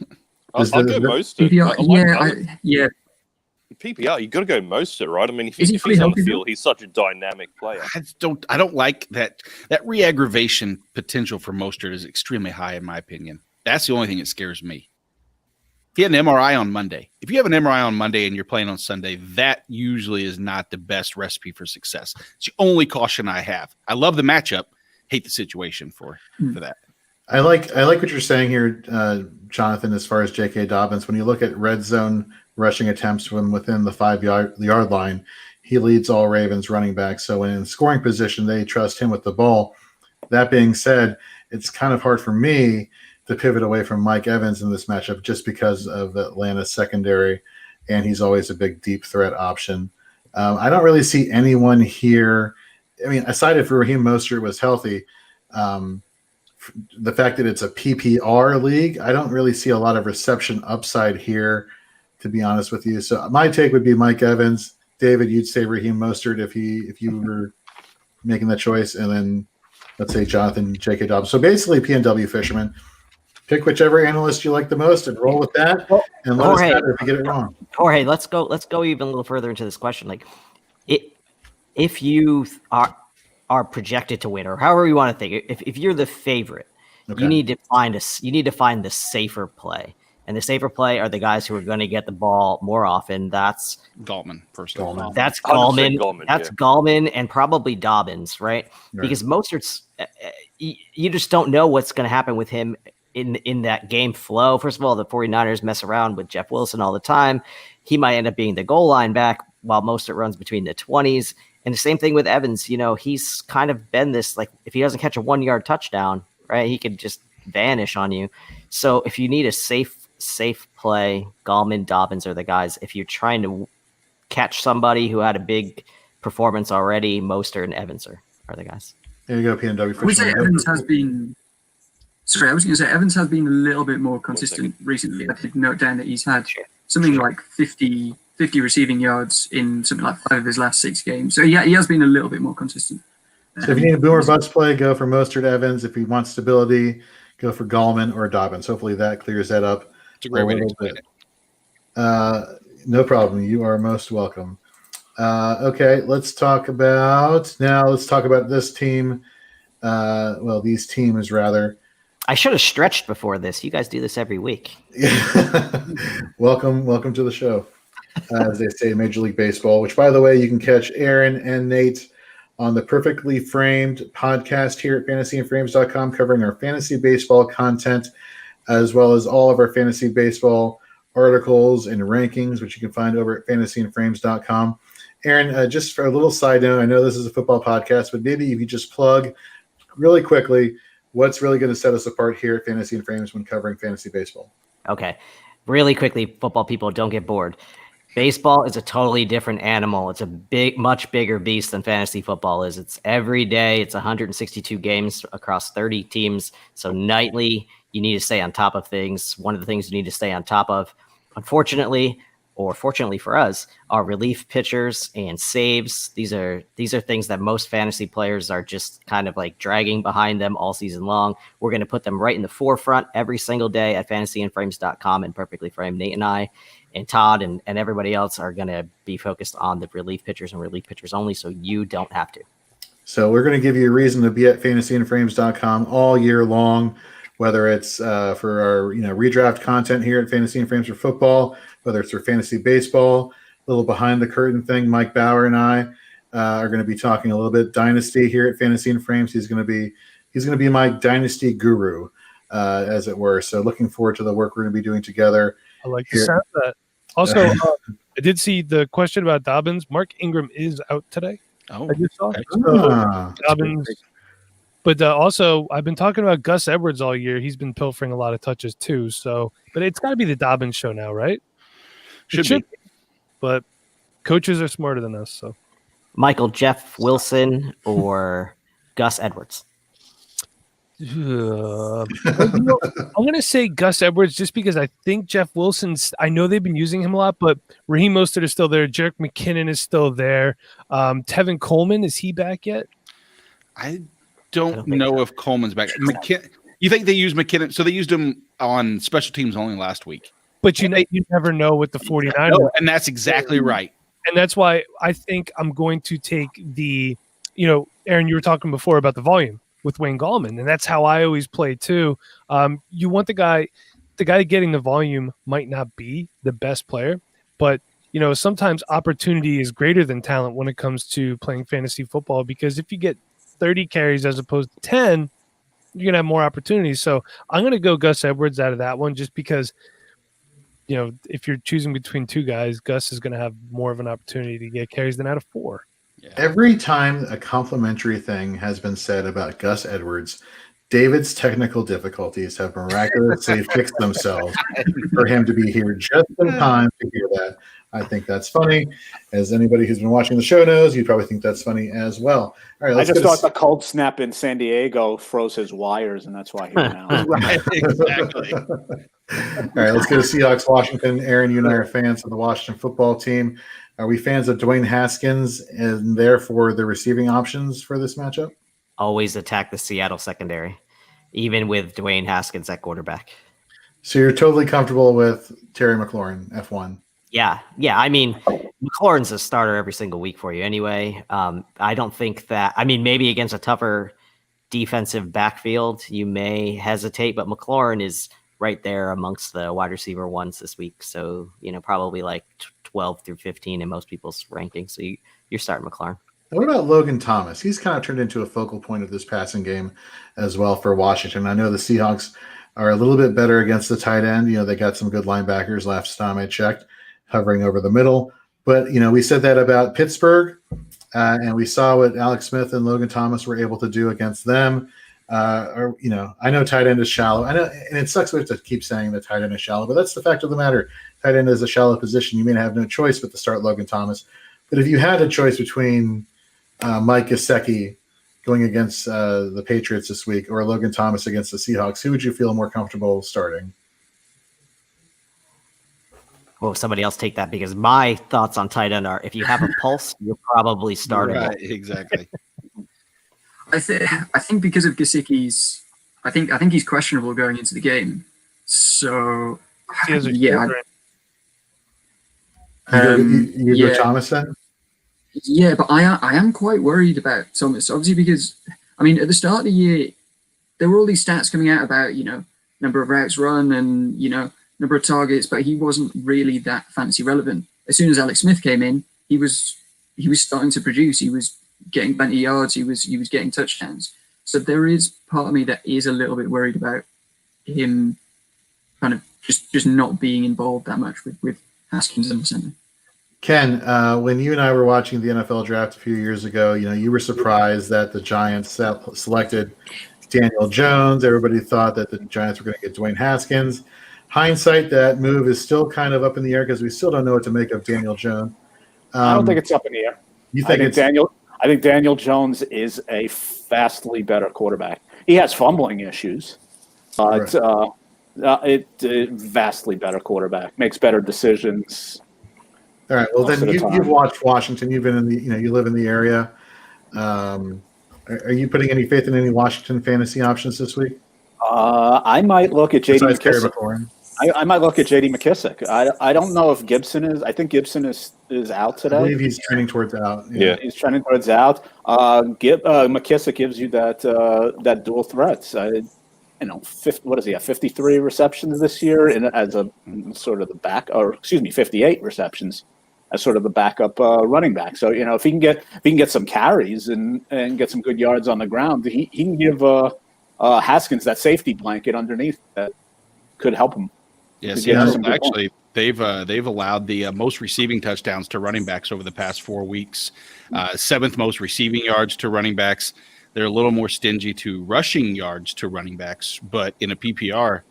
I'll go Mostert. PPR, PPR, you got to go Mostert, right? I mean, if Is he he's fully on healthy the field, he's such a dynamic player. I don't like that re-aggravation potential for Mostert is extremely high in my opinion. That's the only thing that scares me. If you had an MRI on Monday, if you have an MRI on Monday and you're playing on Sunday, that usually is not the best recipe for success. It's the only caution I have. I love the matchup, hate the situation for that. I like what you're saying here, Jonathan, as far as J.K. Dobbins. When you look at red zone rushing attempts from within the 5-yard line, he leads all Ravens running backs. So when in scoring position, they trust him with the ball. That being said, it's kind of hard for me to pivot away from Mike Evans in this matchup just because of Atlanta's secondary, and he's always a big deep threat option. I don't really see anyone here. I mean, aside if Raheem Mostert was healthy, the fact that it's a PPR league, I don't really see a lot of reception upside here, to be honest with you. So my take would be Mike Evans. David, you'd say Raheem Mostert if you were making that choice, and then let's say Jonathan, J.K. Dobbins. So basically, PNW Fisherman, pick whichever analyst you like the most and roll with that, and let us know if you get it wrong. Jorge, let's go even a little further into this question. Like, if you are projected to win, or however you want to think, if you're the favorite, you need to find the safer play. And the safer play are the guys who are going to get the ball more often. That's Gallman, personally. That's Gallman. That's Gallman and probably Dobbins, right? Because Mostert's, you just don't know what's going to happen with him in that game flow. First of all, the 49ers mess around with Jeff Wilson all the time. He might end up being the goal line back while Mostert runs between the 20s. And the same thing with Evans. You know, he's kind of been this, like, if he doesn't catch a 1-yard touchdown, right, he could just vanish on you. So if you need a safe play, Gallman, Dobbins are the guys. If you're trying to catch somebody who had a big performance already, Mostert and Evans are the guys. There you go, PNW. We say Evans has been. Sorry, I was going to say Evans has been a little bit more consistent recently. I did note down that he's had something like 50 receiving yards in something like 5 of his last 6 games. So yeah, he has been a little bit more consistent. So if you need a boomer bust play, go for Mostert, Evans. If you want stability, go for Gallman or Dobbins. Hopefully that clears that up. It's a great way to explain it. No problem. You are most welcome. Okay, let's talk about this team. These teams rather. I should have stretched before this. You guys do this every week. Welcome to the show. As they say, Major League Baseball, which, by the way, you can catch Aaron and Nate on the Perfectly Framed podcast here at fantasyandframes.com, covering our fantasy baseball content, as well as all of our fantasy baseball articles and rankings, which you can find over at fantasyandframes.com. Aaron, just for a little side note, I know this is a football podcast, but maybe if you just plug really quickly what's really going to set us apart here at Fantasy and Frames when covering fantasy baseball. Okay. Really quickly, football people, don't get bored. Baseball is a totally different animal. It's a much bigger beast than fantasy football is. It's every day. It's 162 games across 30 teams. So nightly, you need to stay on top of things. One of the things you need to stay on top of, unfortunately, or fortunately for us, are relief pitchers and saves. These are things that most fantasy players are just kind of like dragging behind them all season long. We're going to put them right in the forefront every single day at fantasyandframes.com and Perfectly Framed. Nate and I and Todd and everybody else are going to be focused on the relief pitchers and relief pitchers only, so you don't have to. So we're going to give you a reason to be at fantasyandframes.com all year long, whether it's for our redraft content here at Fantasy and Frames for football, whether it's for fantasy baseball, a little behind the curtain thing. Mike Bauer and I are going to be talking a little bit dynasty here at Fantasy and Frames. He's going to be my dynasty guru, as it were. So looking forward to the work we're going to be doing together. I like the sound of that. Also, I did see the question about Dobbins. Mark Ingram is out today. Oh, I just saw. okay. So Dobbins. But also, I've been talking about Gus Edwards all year. He's been pilfering a lot of touches too. So, but it's got to be the Dobbins show now, right? Should be. But coaches are smarter than us. So, Michael, Jeff Wilson or Gus Edwards? I'm going to say Gus Edwards just because I think Jeff Wilson's – I know they've been using him a lot, but Raheem Mostert is still there. Jerick McKinnon is still there. Tevin Coleman, is he back yet? I don't know if Coleman's back. You think they used McKinnon? So they used him on special teams only last week. But you never know with the 49ers. And that's exactly right. And that's why I think I'm going to take the – Aaron, you were talking before about the volume with Wayne Gallman, and that's how I always play too. You want the guy getting the volume might not be the best player, but sometimes opportunity is greater than talent when it comes to playing fantasy football, because if you get 30 carries as opposed to 10, you're going to have more opportunities. So I'm going to go Gus Edwards out of that one just because, if you're choosing between two guys, Gus is going to have more of an opportunity to get carries than out of 4. Yeah. Every time a complimentary thing has been said about Gus Edwards, David's technical difficulties have miraculously fixed themselves for him to be here just in time to hear that. I think that's funny. As anybody who's been watching the show knows, you probably think that's funny as well. All right, I just thought the cold snap in San Diego froze his wires, and that's why he went out. Right, exactly. All right, let's go to Seahawks, Washington. Aaron, you and I are fans of the Washington football team. Are we fans of Dwayne Haskins and therefore the receiving options for this matchup? Always attack the Seattle secondary, even with Dwayne Haskins at quarterback. So you're totally comfortable with Terry McLaurin, F1? Yeah. I mean, McLaurin's a starter every single week for you anyway. I don't think that – I mean, maybe against a tougher defensive backfield, you may hesitate, but McLaurin is right there amongst the wide receiver ones this week. So, probably like 12 through 15 in most people's rankings. So you're starting McLaurin. What about Logan Thomas? He's kind of turned into a focal point of this passing game as well for Washington. I know the Seahawks are a little bit better against the tight end. They got some good linebackers last time I checked, hovering over the middle. But, we said that about Pittsburgh, and we saw what Alex Smith and Logan Thomas were able to do against them. I know tight end is shallow. I know, and it sucks we have to keep saying that tight end is shallow, but that's the fact of the matter. Tight end is a shallow position. You may have no choice but to start Logan Thomas. But if you had a choice between Mike Gesicki going against the Patriots this week, or Logan Thomas against the Seahawks, who would you feel more comfortable starting? Well, somebody else take that, because my thoughts on tight end are: if you have a pulse, you're probably starting. Right, exactly. I think because of Gesicki's, I think he's questionable going into the game. So He has a yeah, You go yeah. Thomas then? Yeah, but I am quite worried about Thomas, obviously, because I mean, at the start of the year, there were all these stats coming out about, number of routes run and, number of targets, but he wasn't really that fantasy relevant. As soon as Alex Smith came in, he was starting to produce. He was getting plenty of yards. He was getting touchdowns. So there is part of me that is a little bit worried about him kind of just not being involved that much with Haskins in the center. Ken, when you and I were watching the NFL draft a few years ago, you were surprised that the Giants selected Daniel Jones. Everybody thought that the Giants were going to get Dwayne Haskins. Hindsight, that move is still kind of up in the air because we still don't know what to make of Daniel Jones. I don't think it's up in the air. You think I think Daniel Jones is a vastly better quarterback. He has fumbling issues, but vastly better quarterback, makes better decisions. All right. Well, then you've watched Washington. You've been in the, you live in the area. Are you putting any faith in any Washington fantasy options this week? I might look at J.D. McKissick. I might look at J.D. McKissick. I don't know if Gibson is. I think Gibson is out today. I believe he's trending towards out. Yeah, he's trending towards out. McKissick gives you that dual threats. What is he at? 53 receptions this year, as a sort of the back, or 58 receptions as sort of the backup running back. So if he can get some carries and get some good yards on the ground, he can give Haskins that safety blanket underneath that could help him. Yes, actually, they've allowed the most receiving touchdowns to running backs over the past 4 weeks. 7th most receiving yards to running backs. They're a little more stingy to rushing yards to running backs, but in a PPR,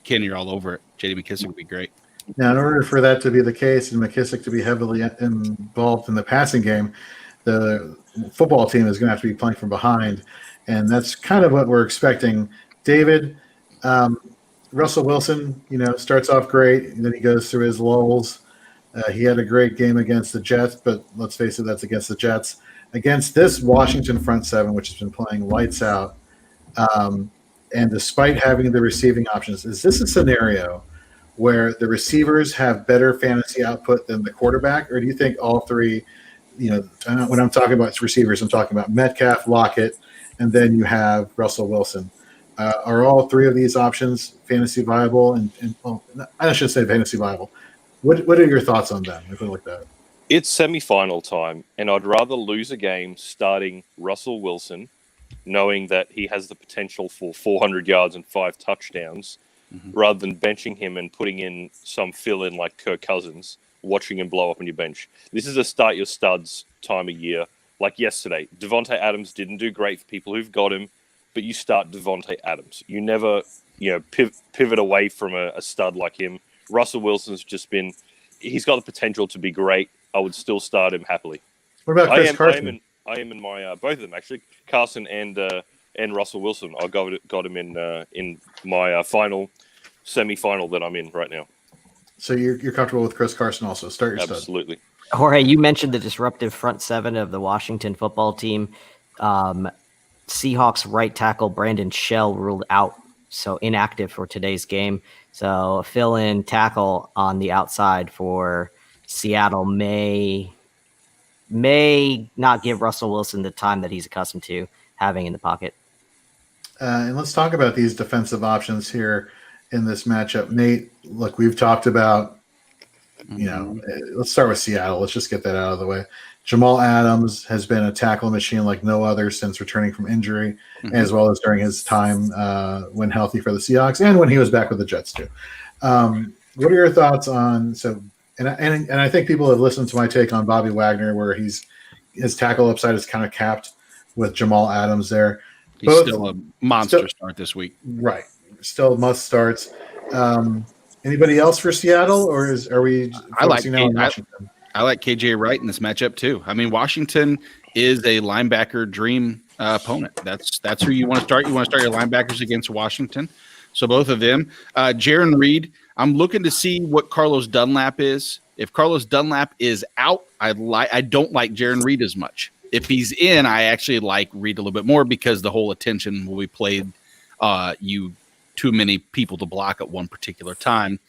Ken, you're all over it. J.D. McKissick would be great. Now, in order for that to be the case and McKissick to be heavily involved in the passing game, the football team is going to have to be playing from behind, and that's kind of what we're expecting. David, Russell Wilson, starts off great, and then he goes through his lulls. He had a great game against the Jets, but let's face it, that's against the Jets. Against this Washington front seven, which has been playing lights out, and despite having the receiving options, is this a scenario where the receivers have better fantasy output than the quarterback, or do you think all three, when I'm talking about receivers, I'm talking about Metcalf, Lockett, and then you have Russell Wilson. Are all three of these options fantasy viable? And I should say fantasy viable. What are your thoughts on them? If we look at that. It's semi-final time, and I'd rather lose a game starting Russell Wilson, knowing that he has the potential for 400 yards and 5 touchdowns, rather than benching him and putting in some fill-in like Kirk Cousins, watching him blow up on your bench. This is a start your studs time of year. Like yesterday, Deontay Adams didn't do great for people who've got him, but you start Deontay Adams. You never, pivot away from a stud like him. Russell Wilson's just been, he's got the potential to be great. I would still start him happily. What about Chris Carson? I am in my both of them actually, Carson and Russell Wilson. I got him in my final semi-final that I'm in right now. So you're comfortable with Chris Carson also? Start your Absolutely. stud. Jorge, you mentioned the disruptive front seven of the Washington football team. Seahawks right tackle Brandon Shell ruled out, so inactive for today's game. So fill-in tackle on the outside for Seattle may not give Russell Wilson the time that he's accustomed to having in the pocket. And let's talk about these defensive options here in this matchup. Nate, look, we've talked about, let's start with Seattle. Let's just get that out of the way. Jamal Adams has been a tackle machine like no other since returning from injury, as well as during his time when healthy for the Seahawks and when he was back with the Jets too. What are your thoughts on And I think people have listened to my take on Bobby Wagner, where his tackle upside is kind of capped with Jamal Adams there. He's still a monster start this week. Right. Still must starts. Anybody else for Seattle, or are we focusing now on Washington? I like KJ Wright in this matchup too. I mean, Washington is a linebacker dream opponent. That's who you want to start. You want to start your linebackers against Washington. So both of them. Jaron Reed, I'm looking to see what Carlos Dunlap is. If Carlos Dunlap is out, I don't like Jaron Reed as much. If he's in, I actually like Reed a little bit more because the whole attention will be played you too many people to block at one particular time.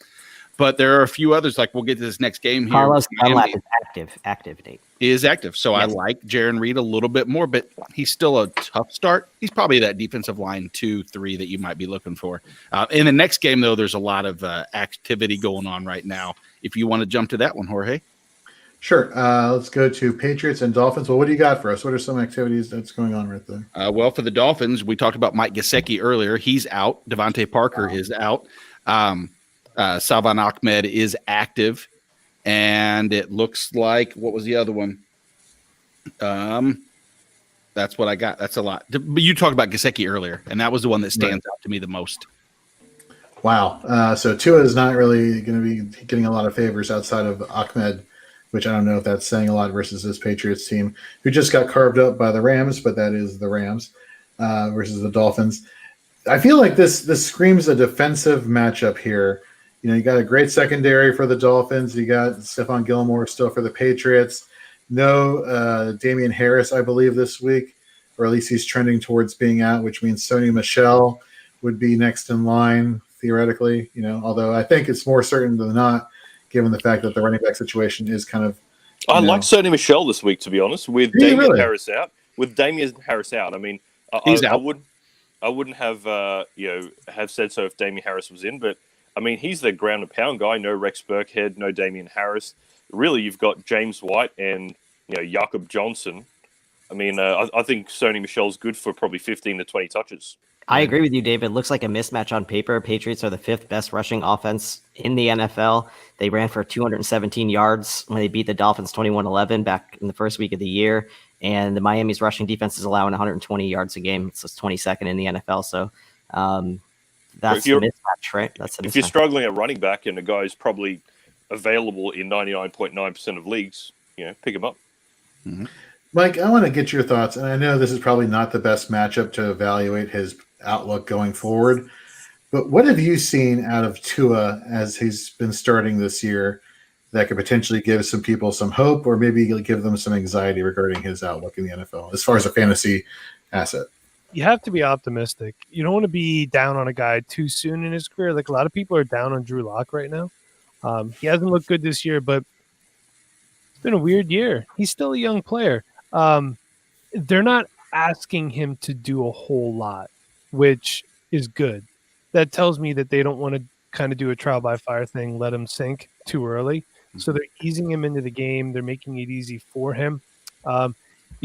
But there are a few others, like we'll get to this next game here. Carlos Dunlap is active, Nate. He is active. So I like Jaron Reed a little bit more, but he's still a tough start. He's probably that defensive line 2-3 that you might be looking for. In the next game, though, there's a lot of activity going on right now. If you want to jump to that one, Jorge. Sure. Let's go to Patriots and Dolphins. Well, what do you got for us? What are some activities that's going on right there? Well, for the Dolphins, we talked about Mike Gesicki earlier. He's out. Devontae Parker is out. Salvan Ahmed is active. And it looks like, what was the other one? That's what I got. That's a lot. But you talked about Gesicki earlier, and that was the one that stands out to me the most. Wow. So Tua is not really going to be getting a lot of favors outside of Ahmed, which I don't know if that's saying a lot versus this Patriots team, who just got carved up by the Rams, but that is the Rams versus the Dolphins. I feel like this screams a defensive matchup here. You know, you got a great secondary for the Dolphins. You got Stephon Gilmore still for the Patriots. No Damian Harris, I believe, this week, or at least he's trending towards being out, which means Sony Michel would be next in line, theoretically. You know, although I think it's more certain than not, given the fact that the running back situation is kind of. I like Sony Michel this week, to be honest, with Damian Harris out. With Damian Harris out, I mean, I wouldn't have have said so if Damian Harris was in, but I mean, he's the ground and pound guy. No Rex Burkhead, no Damian Harris. Really, you've got James White and Jakob Johnson. I mean, I think Sony Michel's good for probably 15 to 20 touches. I agree with you, David. Looks like a mismatch on paper. Patriots are the 5th best rushing offense in the NFL. They ran for 217 yards when they beat the Dolphins 21-11 back in the first week of the year. And the Miami's rushing defense is allowing 120 yards a game. It's 22nd in the NFL. So that's a mismatch, right? If you're struggling at running back and a guy's probably available in 99.9% of leagues, pick him up. Mm-hmm. Mike, I want to get your thoughts, and I know this is probably not the best matchup to evaluate his outlook going forward, but what have you seen out of Tua as he's been starting this year that could potentially give some people some hope or maybe give them some anxiety regarding his outlook in the NFL as far as a fantasy asset? You have to be optimistic. You don't want to be down on a guy too soon in his career. Like a lot of people are down on Drew Lock right now. He hasn't looked good this year, but it's been a weird year. He's still a young player. They're not asking him to do a whole lot, which is good. That tells me that they don't want to kind of do a trial by fire thing, let him sink too early. Mm-hmm. So they're easing him into the game. They're making it easy for him. A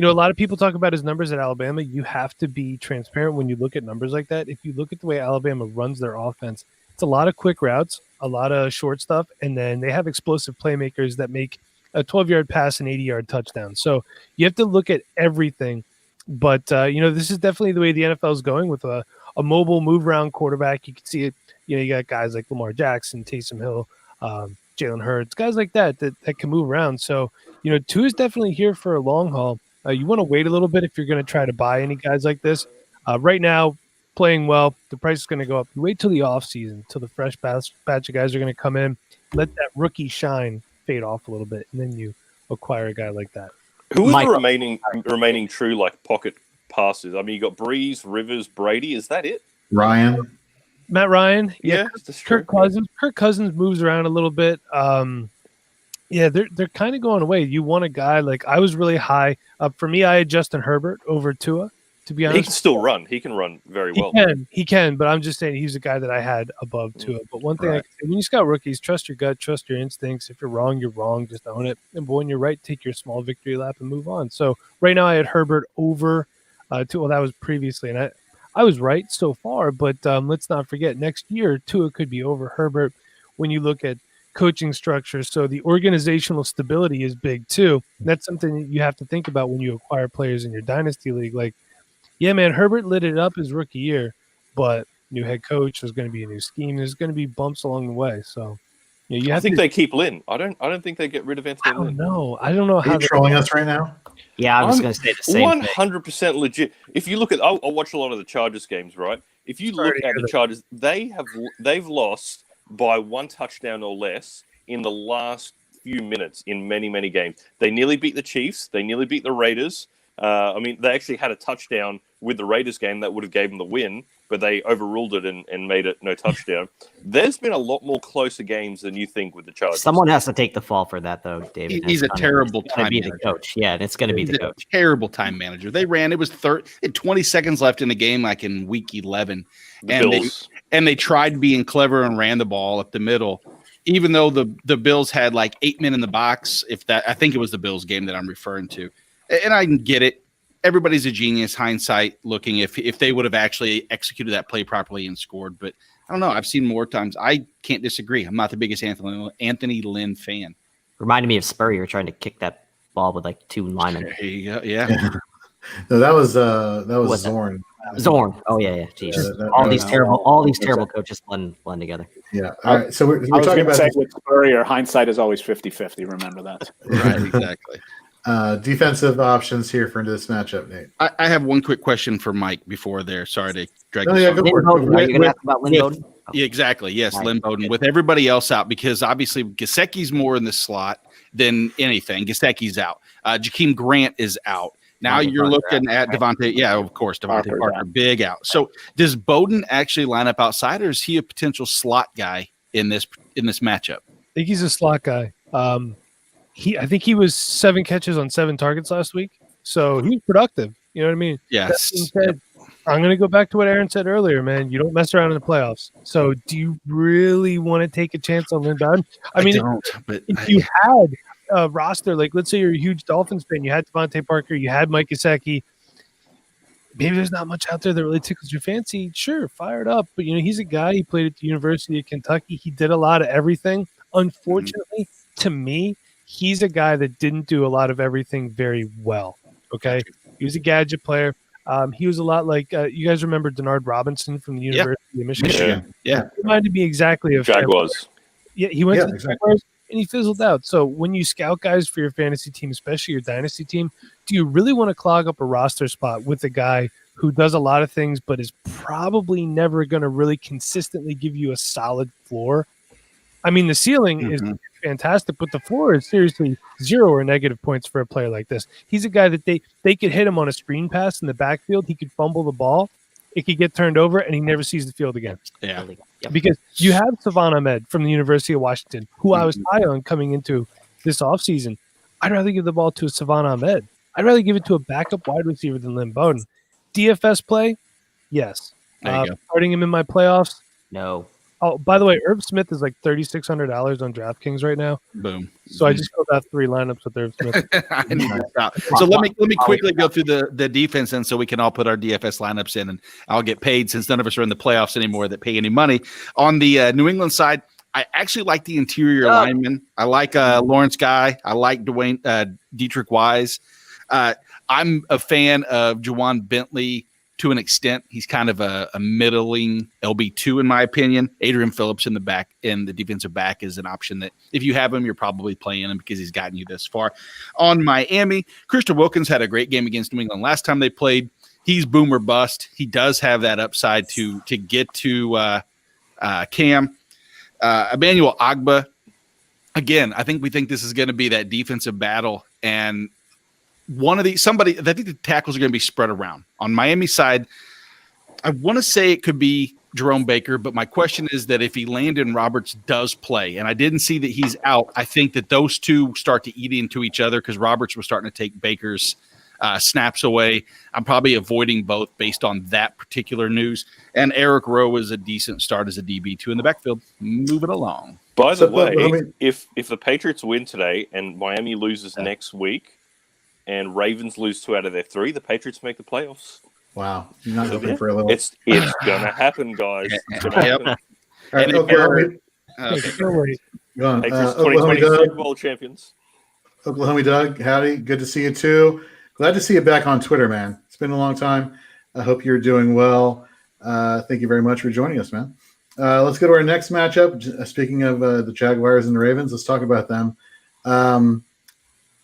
lot of people talk about his numbers at Alabama. You have to be transparent when you look at numbers like that. If you look at the way Alabama runs their offense, it's a lot of quick routes, a lot of short stuff, and then they have explosive playmakers that make a 12-yard pass and 80-yard touchdown. So you have to look at everything. But, this is definitely the way the NFL is going with a mobile move-around quarterback. You can see it. You got guys like Lamar Jackson, Taysom Hill, Jalen Hurts, guys like that can move around. So, Tua is definitely here for a long haul. You want to wait a little bit if you're going to try to buy any guys like this. Right now, playing well, the price is going to go up. You wait till the offseason, till the fresh batch of guys are going to come in. Let that rookie shine fade off a little bit, and then you acquire a guy like that. Who are the remaining true pocket passes? I mean, you got Breeze, Rivers, Brady. Is that it? Matt Ryan. Yeah. Kirk Cousins. Kirk Cousins moves around a little bit. They're kind of going away. You want a guy like I was really high. For me, I had Justin Herbert over Tua. To be honest, he can still run. He can run very well. He can. But I'm just saying he's a guy that I had above Tua. But one thing I can say, when you scout rookies, trust your gut, trust your instincts. If you're wrong, you're wrong. Just own it. And when you're right, take your small victory lap and move on. So right now, I had Herbert over Tua. Well, that was previously, and I was right so far. But let's not forget, next year Tua could be over Herbert. When you look at coaching structure, so the organizational stability is big too. That's something that you have to think about when you acquire players in your dynasty league. Like, yeah, man, Herbert lit it up his rookie year, but new head coach, there's going to be a new scheme. There's going to be bumps along the way. So You know, you I have think to, they keep Lynn. I don't think they get rid of I Anthony don't Lynn. know. I don't know Are how you trolling us right now? Yeah, I'm just going to say the same thing. 100% legit. If you look at, I watch a lot of the Chargers games, right? If you look at the Chargers, they've lost by 1 touchdown or less in the last few minutes in many games. They nearly beat the Chiefs. They nearly beat the Raiders. I mean, they actually had a touchdown with the Raiders game that would have gave them the win, but they overruled it and made it no touchdown. There's been a lot more closer games than you think with the Chargers. Someone has to take the fall for that, though, David. He's a terrible time be manager. the coach. Yeah, and it's going to be He's the a coach. terrible time manager. They ran. It was 20 seconds left in the game, like in week 11, and they tried being clever and ran the ball up the middle. Even though the Bills had like 8 men in the box, I think it was the Bills game that I'm referring to, and I can get it. Everybody's a genius, hindsight looking, if they would have actually executed that play properly and scored. But I don't know. I've seen more times. I can't disagree. I'm not the biggest Anthony Lynn fan. Reminded me of Spurrier trying to kick that ball with like 2 linemen. There you go. Yeah. No, that was Zorn. Zorn. Oh yeah. Jeez. All these terrible coaches blend together. Yeah. All right. So we're I was talking going to about say with Spurrier, hindsight is always 50-50. Remember that. Right. Exactly. Defensive options here for this matchup, Nate. I have one quick question for Mike before there. Sorry to drag No, this yeah, on. go Lynn for it. Bowden. Are you going to ask about Lynn with- Bowden? Yeah, exactly. Yes, Right. Lynn Bowden. With everybody else out, because obviously Gesicki's more in the slot than anything. Gesicki's out. Jakeem Grant is out. Now Devontae you're Parker looking out, at right? Devontae. Yeah, of course, Devontae Parker's Parker, out. big out. So does Bowden actually line up outside, or is he a potential slot guy in this matchup? I think he's a slot guy. I think he was 7 catches on 7 targets last week, so he was productive. You know what I mean? Yes. That being said, I'm going to go back to what Aaron said earlier, man. You don't mess around in the playoffs. So do you really want to take a chance on Lynn Bowden? I mean, don't, but if you had a roster, like let's say you're a huge Dolphins fan, you had Devontae Parker, you had Mike Gesicki, maybe there's not much out there that really tickles your fancy. Sure, fire it up. But, he's a guy, he played at the University of Kentucky. He did a lot of everything. Unfortunately, to me, he's a guy that didn't do a lot of everything very well. Okay? He was a gadget player. He was a lot like you guys remember Denard Robinson from the University of Michigan. Yeah. He reminded me exactly of Jaguars. Yeah, he went to the exactly. Jaguars and he fizzled out. So when you scout guys for your fantasy team, especially your dynasty team, do you really want to clog up a roster spot with a guy who does a lot of things but is probably never going to really consistently give you a solid floor? I mean, the ceiling is fantastic, but the floor is seriously 0 or negative points for a player like this. He's a guy that they could hit him on a screen pass in the backfield. He could fumble the ball. It could get turned over, and he never sees the field again. Yeah. Yep. Because you have Savon Ahmed from the University of Washington, who I was high on coming into this offseason. I'd rather give the ball to a Savon Ahmed. I'd rather give it to a backup wide receiver than Lynn Bowden. DFS play? Yes. There you go. Starting him in my playoffs? No. Oh, by the way, Irv Smith is like $3,600 on DraftKings right now. Boom. So I just filled out 3 lineups with Irv Smith. I need to stop. So let me quickly go through the defense, and so we can all put our DFS lineups in, and I'll get paid since none of us are in the playoffs anymore that pay any money. On the New England side, I actually like the interior linemen. I like Lawrence Guy. I like Dietrich Wise. I'm a fan of Juwan Bentley to an extent. He's kind of a middling LB2 in my opinion. Adrian Phillips in the back, and the defensive back is an option that if you have him, you're probably playing him because he's gotten you this far. On Miami, Christian Wilkins had a great game against New England last time they played. He's boom or bust. He does have that upside to get to Cam. Emmanuel Agba, again, I think this is going to be that defensive battle, and I think the tackles are going to be spread around. On Miami's side, I want to say it could be Jerome Baker, but my question is that if Landon Roberts does play, and I didn't see that he's out, I think that those two start to eat into each other because Roberts was starting to take Baker's snaps away. I'm probably avoiding both based on that particular news. And Eric Rowe is a decent start as a DB2 in the backfield. Move it along. By the way, I mean- if the Patriots win today and Miami loses next week and Ravens lose 2 out of their 3, the Patriots make the playoffs. Wow. You're not looking for a little. It's gonna happen, guys. It's gonna happen. All right, and Oklahoma, Can't wait. go on. Patriots Oklahoma 2020 Super Doug. Bowl champions. Oklahoma Doug, howdy. Good to see you too. Glad to see you back on Twitter, man. It's been a long time. I hope you're doing well. Thank you very much for joining us, man. Let's go to our next matchup. Speaking of the Jaguars and the Ravens, let's talk about them.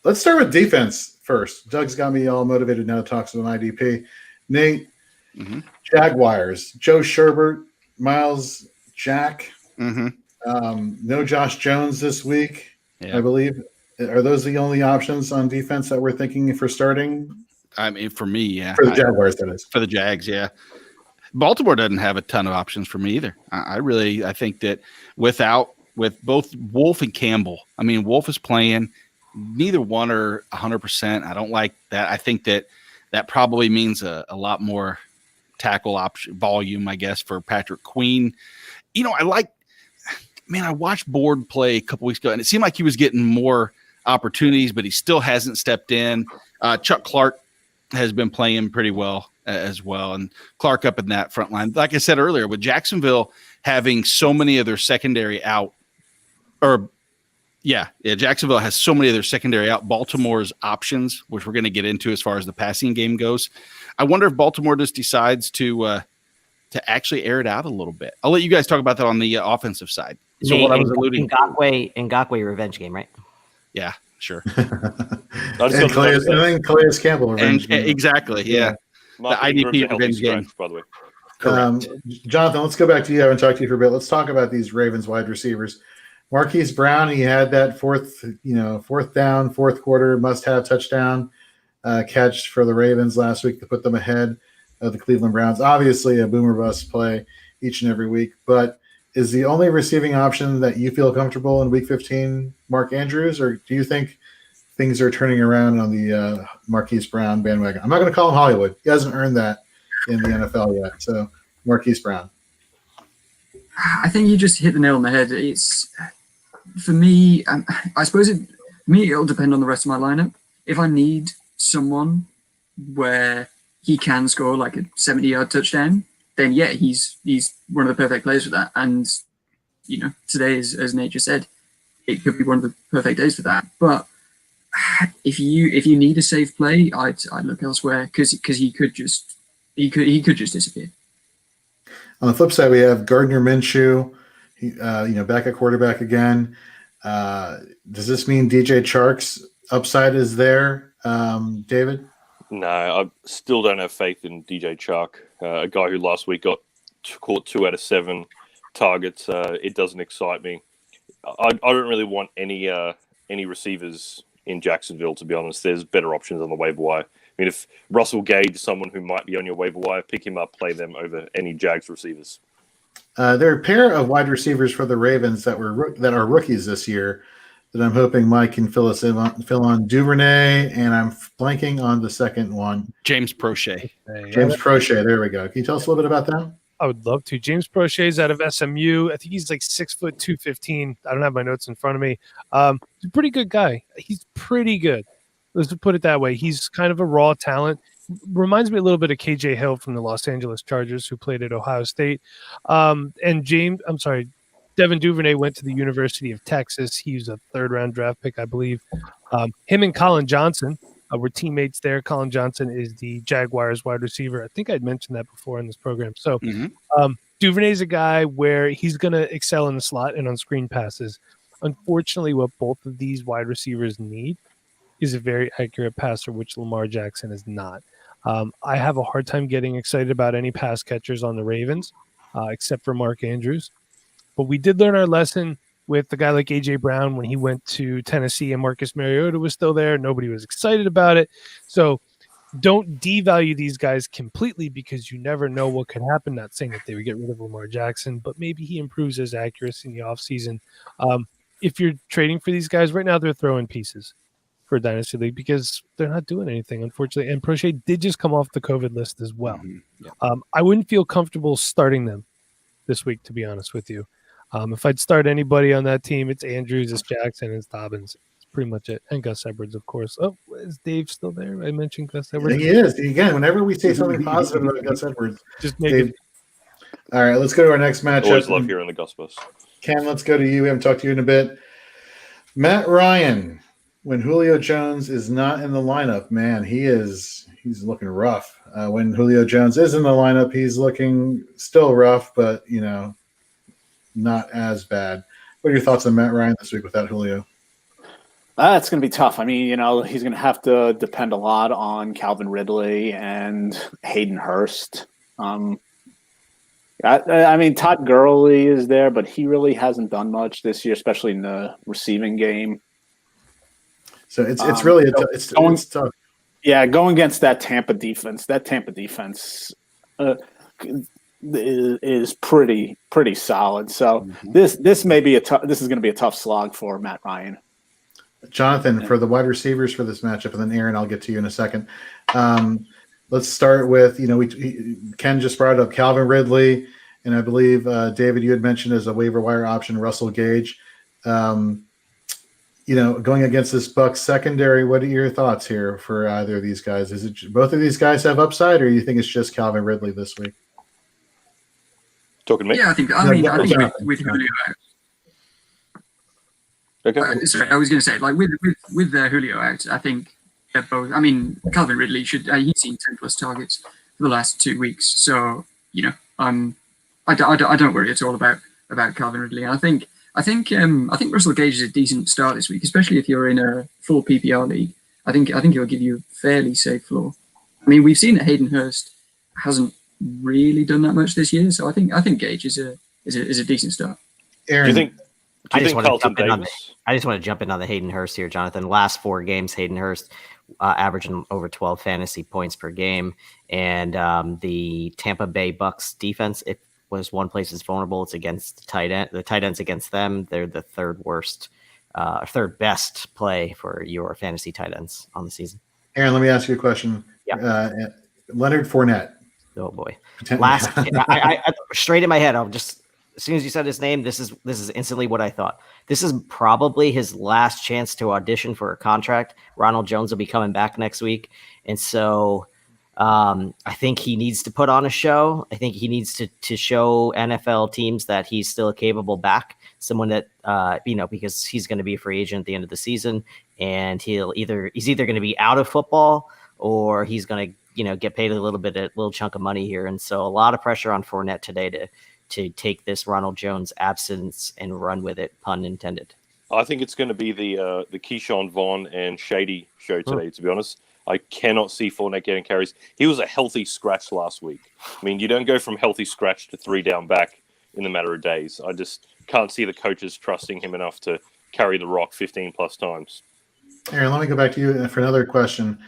Let's start with defense first. Doug's got me all motivated now to talk to an IDP. Nate, Jaguars, Joe Sherbert, Miles Jack. No Josh Jones this week, I believe. Are those the only options on defense that we're thinking for starting? I mean, for me, yeah. For the Jaguars, that is. For the Jags, yeah. Baltimore doesn't have a ton of options for me either. I think that with both Wolf and Campbell, I mean, Wolf is playing. Neither one are 100%. I don't like that. I think that probably means a lot more tackle option volume, I guess, for Patrick Queen. I watched Board play a couple weeks ago, and it seemed like he was getting more opportunities, but he still hasn't stepped in. Chuck Clark has been playing pretty well as well, and Clark up in that front line. Like I said earlier, with Jacksonville having so many of their secondary out, Jacksonville has so many of their secondary out. Baltimore's options, which we're going to get into as far as the passing game goes. I wonder if Baltimore just decides to actually air it out a little bit. I'll let you guys talk about that on the offensive side. So what I was alluding to. Ngakwe revenge game, right? Yeah, sure. And Calais Campbell revenge game. Exactly, yeah. The IDP revenge game, by the way. Correct. Jonathan, let's go back to you. I haven't talked to you for a bit. Let's talk about these Ravens wide receivers. Marquis Brown, he had that fourth down, fourth quarter must-have touchdown catch for the Ravens last week to put them ahead of the Cleveland Browns. Obviously, a boomer bust play each and every week, but is the only receiving option that you feel comfortable in Week 15 Mark Andrews, or do you think things are turning around on the Marquise Brown bandwagon? I'm not going to call him Hollywood. He hasn't earned that in the NFL yet. So Marquise Brown. I think you just hit the nail on the head. It's for me. I suppose it'll depend on the rest of my lineup. If I need someone where he can score like a 70-yard touchdown, then yeah, he's one of the perfect players for that. And today, as Nate just said, it could be one of the perfect days for that. But if you need a safe play, I'd look elsewhere because he could just disappear. On the flip side, we have Gardner Minshew, back at quarterback again. Does this mean DJ Chark's upside is there, David? No, I still don't have faith in DJ Chark, a guy who last week caught 2 out of 7 targets. It doesn't excite me. I don't really want any receivers in Jacksonville, to be honest. There's better options on the waiver wire. I mean, if Russell Gage is someone who might be on your waiver wire, pick him up, play them over any Jags receivers. There are a pair of wide receivers for the Ravens that are rookies this year that I'm hoping Mike can fill on. Duvernay, and I'm blanking on the second one. James Prochet. James Prochet. There we go. Can you tell us a little bit about that? I would love to. James Prochet is out of SMU. I think he's like 6 foot 215. I don't have my notes in front of me. He's a pretty good guy. He's pretty good. Let's put it that way. He's kind of a raw talent. Reminds me a little bit of KJ Hill from the Los Angeles Chargers, who played at Ohio State. Devin Duvernay went to the University of Texas. He was a 3rd-round draft pick, I believe. Him and Colin Johnson were teammates there. Colin Johnson is the Jaguars wide receiver. I think I'd mentioned that before in this program. So Duvernay's a guy where he's going to excel in the slot and on screen passes. Unfortunately, what both of these wide receivers need is a very accurate passer, which Lamar Jackson is not. I have a hard time getting excited about any pass catchers on the Ravens, except for Mark Andrews. But we did learn our lesson with the guy like A.J. Brown when he went to Tennessee and Marcus Mariota was still there. Nobody was excited about it. So don't devalue these guys completely because you never know what could happen. Not saying that they would get rid of Lamar Jackson, but maybe he improves his accuracy in the offseason. If you're trading for these guys right now, they're throwing pieces for Dynasty League because they're not doing anything, unfortunately. And Prochet did just come off the COVID list as well. I wouldn't feel comfortable starting them this week, to be honest with you. If I'd start anybody on that team, it's Andrews, it's Jackson, it's Dobbins. It's pretty much it. And Gus Edwards, of course. Oh, is Dave still there? I mentioned Gus Edwards. He is. Again, whenever we say something positive about Gus Edwards. Just make it. All right, let's go to our next matchup. Always love hearing the Gus bus. Ken, let's go to you. We haven't talked to you in a bit. Matt Ryan, when Julio Jones is not in the lineup, man, he's looking rough. When Julio Jones is in the lineup, he's looking still rough, but, not as bad. What are your thoughts on Matt Ryan this week without Julio? It's going to be tough. I mean, he's going to have to depend a lot on Calvin Ridley and Hayden Hurst. I mean, Todd Gurley is there, but he really hasn't done much this year, especially in the receiving game. So it's really it's tough. Yeah, going against that Tampa defense. That Tampa defense is pretty solid. So this is going to be a tough slog for Matt Ryan. Jonathan, for the wide receivers for this matchup, and then Aaron, I'll get to you in a second. Let's start with, Ken just brought up Calvin Ridley, and I believe, David, you had mentioned as a waiver wire option, Russell Gage. Going against this Bucs secondary, what are your thoughts here for either of these guys? Is it both of these guys have upside, or you think it's just Calvin Ridley this week? Talking to me? Yeah, I think with Julio out. Okay. Sorry, I was going to say, like with Julio out, I think they're both. I mean, Calvin Ridley he's seen 10+ targets for the last 2 weeks, so I don't worry at all about Calvin Ridley. I think Russell Gage is a decent start this week, especially if you're in a full PPR league. I think he'll give you a fairly safe floor. I mean, we've seen that Hayden Hurst hasn't really done that much this year, so I think Gage is a decent start. Aaron, Do you think Carlton Davis? I just want to jump in on the Hayden Hurst here, Jonathan. Last 4 games, Hayden Hurst averaging over 12 fantasy points per game, and the Tampa Bay Bucs defense, it was one place it's vulnerable. It's against the tight end. The tight ends against them, they're the third best play for your fantasy tight ends on the season. Aaron, let me ask you a question. Yeah. Leonard Fournette. Oh boy. I straight in my head, as soon as you said his name, this is instantly what I thought. This is probably his last chance to audition for a contract. Ronald Jones will be coming back next week. And so I think he needs to put on a show. I think he needs to show NFL teams that he's still a capable back, someone that, because he's going to be a free agent at the end of the season, and he's either going to be out of football or he's going to, get paid a little chunk of money here. And so a lot of pressure on Fournette today to take this Ronald Jones absence and run with it, pun intended. I think it's going to be the Keyshawn Vaughn and Shady show today, to be honest. I cannot see Fournette getting carries. He was a healthy scratch last week. I mean, you don't go from healthy scratch to 3 down back in the matter of days. I just can't see the coaches trusting him enough to carry the rock 15+ times. Aaron, let me go back to you for another question.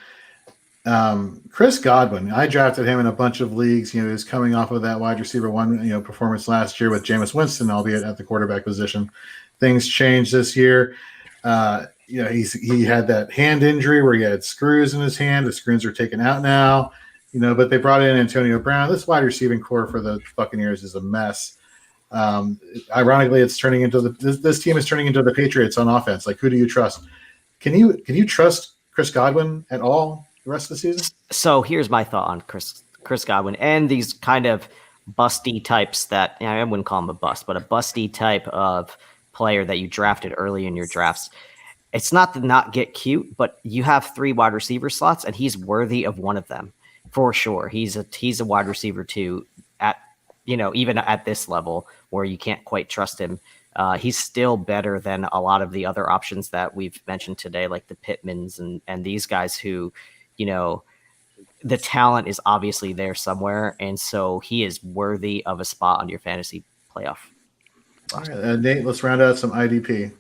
Chris Godwin, I drafted him in a bunch of leagues. He was coming off of that wide receiver 1, performance last year with Jameis Winston, albeit at the quarterback position. Things changed this year. He had that hand injury where he had screws in his hand. The screws are taken out now, but they brought in Antonio Brown. This wide receiving core for the Buccaneers is a mess. Ironically, it's turning into this team is turning into the Patriots on offense. Like, who do you trust? Can you trust Chris Godwin at all the rest of the season? So here's my thought on Chris Godwin and these kind of busty types that I wouldn't call him a bust, but a busty type of player that you drafted early in your drafts. It's not to not get cute, but you have 3 wide receiver slots, and he's worthy of one of them for sure. He's a wide receiver too, at even at this level where you can't quite trust him. He's still better than a lot of the other options that we've mentioned today, like the Pittmans and these guys who, the talent is obviously there somewhere, and so he is worthy of a spot on your fantasy playoff. All right, Nate, let's round out some IDP.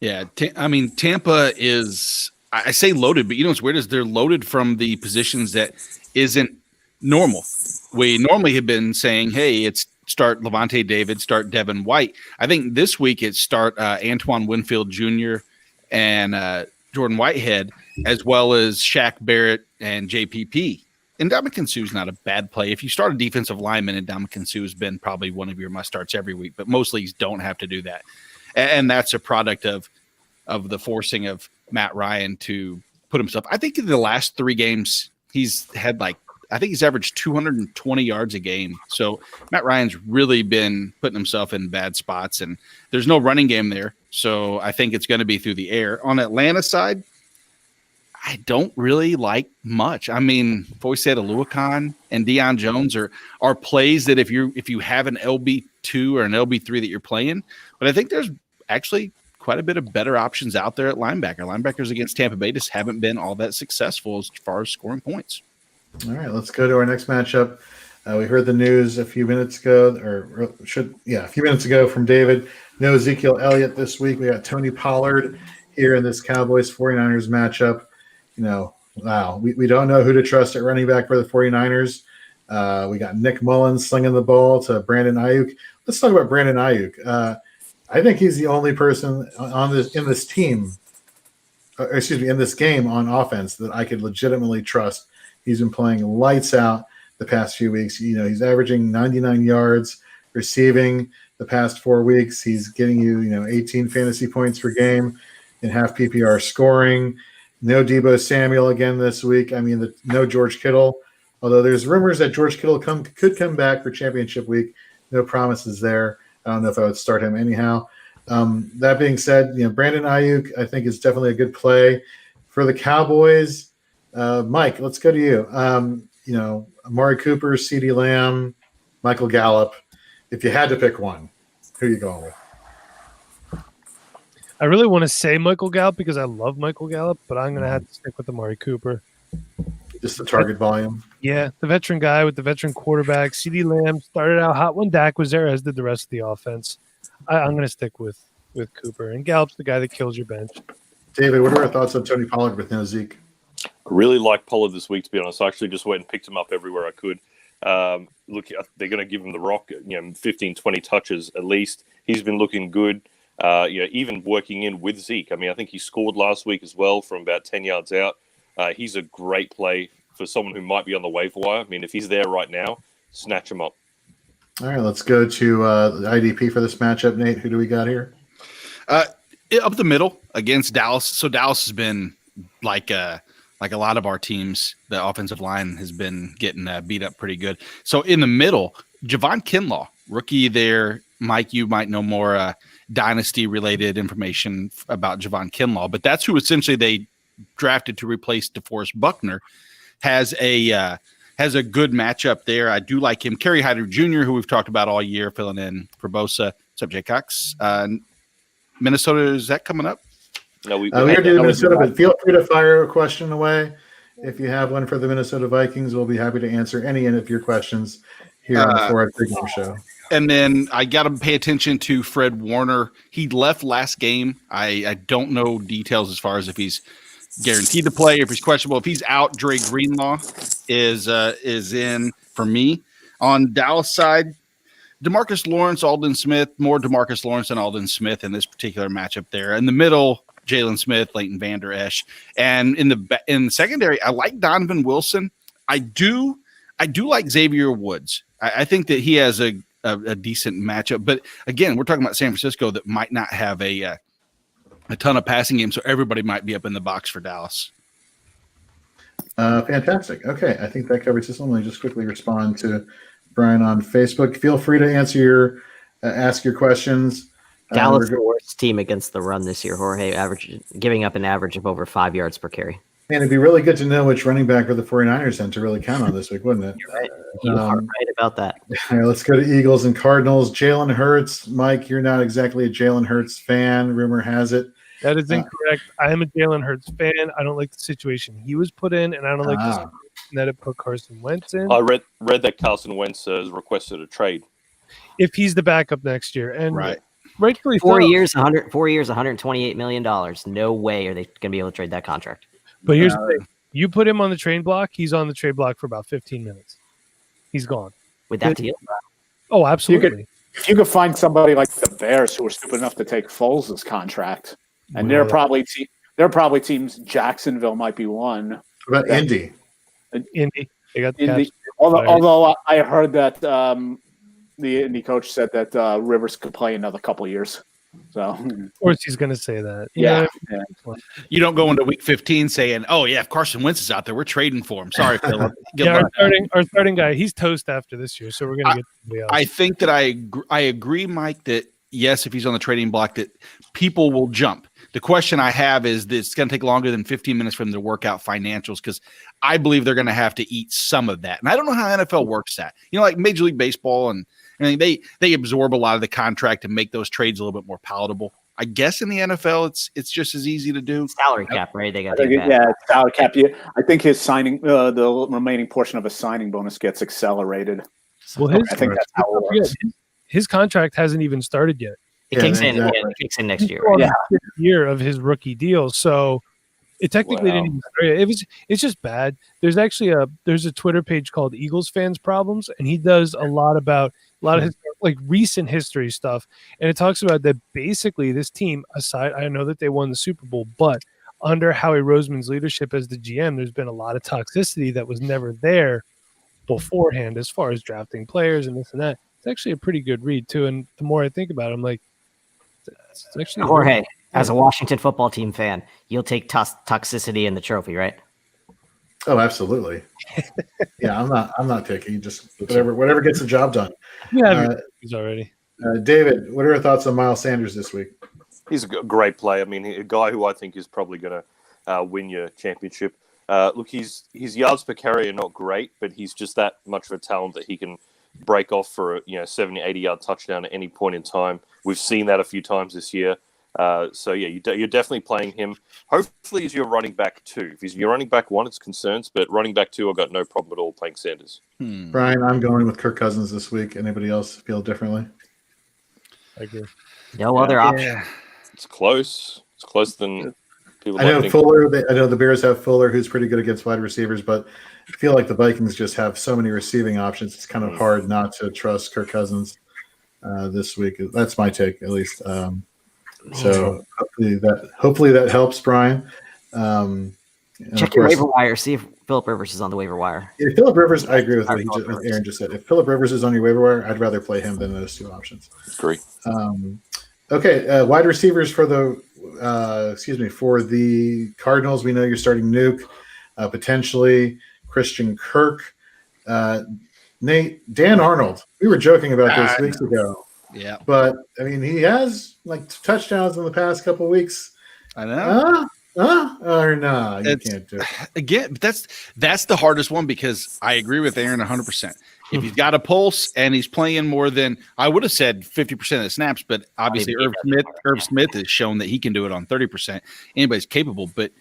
Yeah, Tampa is, I say loaded, but what's weird is they're loaded from the positions that isn't normal. We normally have been saying, hey, it's start Levante David, start Devin White. I think this week it's start Antoine Winfield Jr. and Jordan Whitehead, as well as Shaq Barrett and JPP. And Ndamukong Suh's not a bad play. If you start a defensive lineman, and Ndamukong Suh has been probably one of your must-starts every week, but most leagues don't have to do that. And that's a product of the forcing of Matt Ryan to put himself. I think in the last 3 games, he's had he's averaged 220 yards a game. So Matt Ryan's really been putting himself in bad spots, and there's no running game there. So I think it's going to be through the air. On Atlanta's side, I don't really like much. I mean, Foyset Aluakon and Deion Jones are plays that if you have an LB2 LB2 or an LB3 that you're playing. But I think there's actually quite a bit of better options out there at linebacker. Linebackers against Tampa Bay just haven't been all that successful as far as scoring points. All right, let's go to our next matchup. We heard the news a few minutes ago, a few minutes ago from David. No Ezekiel Elliott this week. We got Tony Pollard here in this Cowboys 49ers matchup. Wow. We don't know who to trust at running back for the 49ers. We got Nick Mullins slinging the ball to Brandon Ayuk. Let's talk about Brandon Ayuk. I think he's the only person in this game on offense that I could legitimately trust. He's been playing lights out the past few weeks. He's averaging 99 yards receiving the past 4 weeks. He's getting you, 18 fantasy points per game in half PPR scoring. No Deebo Samuel again this week. No George Kittle, although there's rumors that George Kittle could come back for championship week. No promises there. I don't know if I would start him anyhow. That being said, Brandon Ayuk, I think, is definitely a good play for the Cowboys. Mike, let's go to you. Amari Cooper, CeeDee Lamb, Michael Gallup. If you had to pick one, who are you going with? I really want to say Michael Gallup because I love Michael Gallup, but I'm going to have to stick with Amari Cooper. Just the target volume. Yeah, the veteran guy with the veteran quarterback. CeeDee Lamb started out hot when Dak was there, as did the rest of the offense. I'm going to stick with Cooper. And Gallup's the guy that kills your bench. David, what are our thoughts on Tony Pollard with no Zeke? I really like Pollard this week, to be honest. I actually just went and picked him up everywhere I could. Look, they're going to give him the rock, 15, 20 touches at least. He's been looking good, even working in with Zeke. I think he scored last week as well from about 10 yards out. He's a great play for someone who might be on the waiver wire. If he's there right now, snatch him up. All right, let's go to the IDP for this matchup. Nate, who do we got here? Up the middle against Dallas. So Dallas has been like a lot of our teams. The offensive line has been getting beat up pretty good. So in the middle, Javon Kinlaw, rookie there. Mike, you might know more dynasty-related information about Javon Kinlaw, but that's who essentially they drafted to replace DeForest Buckner. Has a good matchup there. I do like him. Kerry Hyder Jr., who we've talked about all year, filling in for Bosa. What's up, Jay Cox? Minnesota, is that coming up? No, we are doing Minnesota, but feel free to fire a question away. If you have one for the Minnesota Vikings, we'll be happy to answer any of your questions here on the Forward Pregame Show. And then I got to pay attention to Fred Warner. He left last game. I don't know details as far as if he's guaranteed to play, if he's questionable. If he's out, Dre Greenlaw is in for me. On Dallas side, DeMarcus Lawrence, Aldon Smith, more DeMarcus Lawrence than Aldon Smith in this particular matchup there. In the middle, Jalen Smith, Leighton Vander Esch. And in the secondary, I like Donovan Wilson. I do like Xavier Woods. I think that he has a decent matchup. But again, we're talking about San Francisco that might not have a ton of passing games, so everybody might be up in the box for Dallas. Fantastic. Okay, I think that covers this one. Let me just quickly respond to Brian on Facebook. Feel free to answer ask your questions. Dallas is the worst team against the run this year, Jorge, giving up an average of over 5 yards per carry. And it'd be really good to know which running back for the 49ers then to really count on this week, wouldn't it? You're right. You are right about that. All right, let's go to Eagles and Cardinals. Jalen Hurts. Mike, you're not exactly a Jalen Hurts fan. Rumor has it. That is incorrect. I am a Jalen Hurts fan. I don't like the situation he was put in, and I don't like the situation that it put Carson Wentz in. I read that Carson Wentz has requested a trade. If he's the backup next year. And rightfully 4 years, 128 million dollars. No way are they going to be able to trade that contract. But here's the thing. You put him on the trade block, he's on the trade block for about 15 minutes. He's gone. With that deal? Oh, absolutely. If you could find somebody like the Bears who are stupid enough to take Foles' contract, and they're probably teams. Jacksonville might be one. What about Indy? Indy. They got the Indy. Although I heard that the Indy coach said that Rivers could play another couple of years. So of course he's going to say that. Yeah. You don't go into week 15 saying, "Oh yeah, if Carson Wentz is out there, we're trading for him." Sorry, Phillip. Our starting guy, he's toast after this year, so we're going to get somebody else. I think that I agree, Mike, that yes, if he's on the trading block, that people will jump. The question I have is that it's going to take longer than 15 minutes for them to work out financials because I believe they're going to have to eat some of that. And I don't know how NFL works that. Like Major League Baseball and I mean, they absorb a lot of the contract and make those trades a little bit more palatable. I guess in the NFL, it's just as easy to do. Salary cap, right? They got salary cap. Yeah, I think his signing, the remaining portion of his signing bonus gets accelerated. Well, I think that's how it works. His contract hasn't even started yet. It kicks in next year. Right? Yeah, year of his rookie deal. So it technically didn't even start. It's just bad. There's actually a Twitter page called Eagles Fans Problems, and he does a lot of his like recent history stuff, and it talks about that basically this team, aside, I know that they won the Super Bowl, but under Howie Roseman's leadership as the GM, there's been a lot of toxicity that was never there beforehand as far as drafting players and this and that. It's actually a pretty good read too, and the more I think about it, I'm like, it's actually Jorge, as a Washington football team fan, you'll take toxicity in the trophy, right? Oh, absolutely. Yeah, I'm not picky. Just whatever gets the job done. Yeah, he's already. David, what are your thoughts on Miles Sanders this week? He's a great player. I mean, a guy who I think is probably going to win your championship. Look, his yards per carry are not great, but he's just that much of a talent that he can break off for a 70, 80-yard touchdown at any point in time. We've seen that a few times this year. So yeah, you're definitely playing him. Hopefully, he's your running back 2. If he's your running back 1, it's concerns, but running back 2, I've got no problem at all playing Sanders. Brian, I'm going with Kirk Cousins this week. Anybody else feel differently? I agree. No other option. Yeah. It's close. It's closer than people. I know think. Fuller. I know the Bears have Fuller, who's pretty good against wide receivers, but I feel like the Vikings just have so many receiving options. It's kind of hard not to trust Kirk Cousins this week. That's my take, at least. So hopefully that helps, Brian. Check your waiver wire. See if Phillip Rivers is on the waiver wire. If Phillip Rivers, I agree with what Aaron just said. If Phillip Rivers is on your waiver wire, I'd rather play him than those two options. Agree. Okay, wide receivers for the for the Cardinals. We know you're starting Nyuk, potentially Christian Kirk, Nate, Dan Arnold. We were joking about this weeks ago. Yeah, but I mean, he has like touchdowns in the past couple of weeks. I know. You can't do it. Again, that's the hardest one because I agree with Aaron 100%. If he's got a pulse and he's playing more than I would have said 50% of the snaps, but obviously Irv Smith has shown that he can do it on 30%. Anybody's capable, but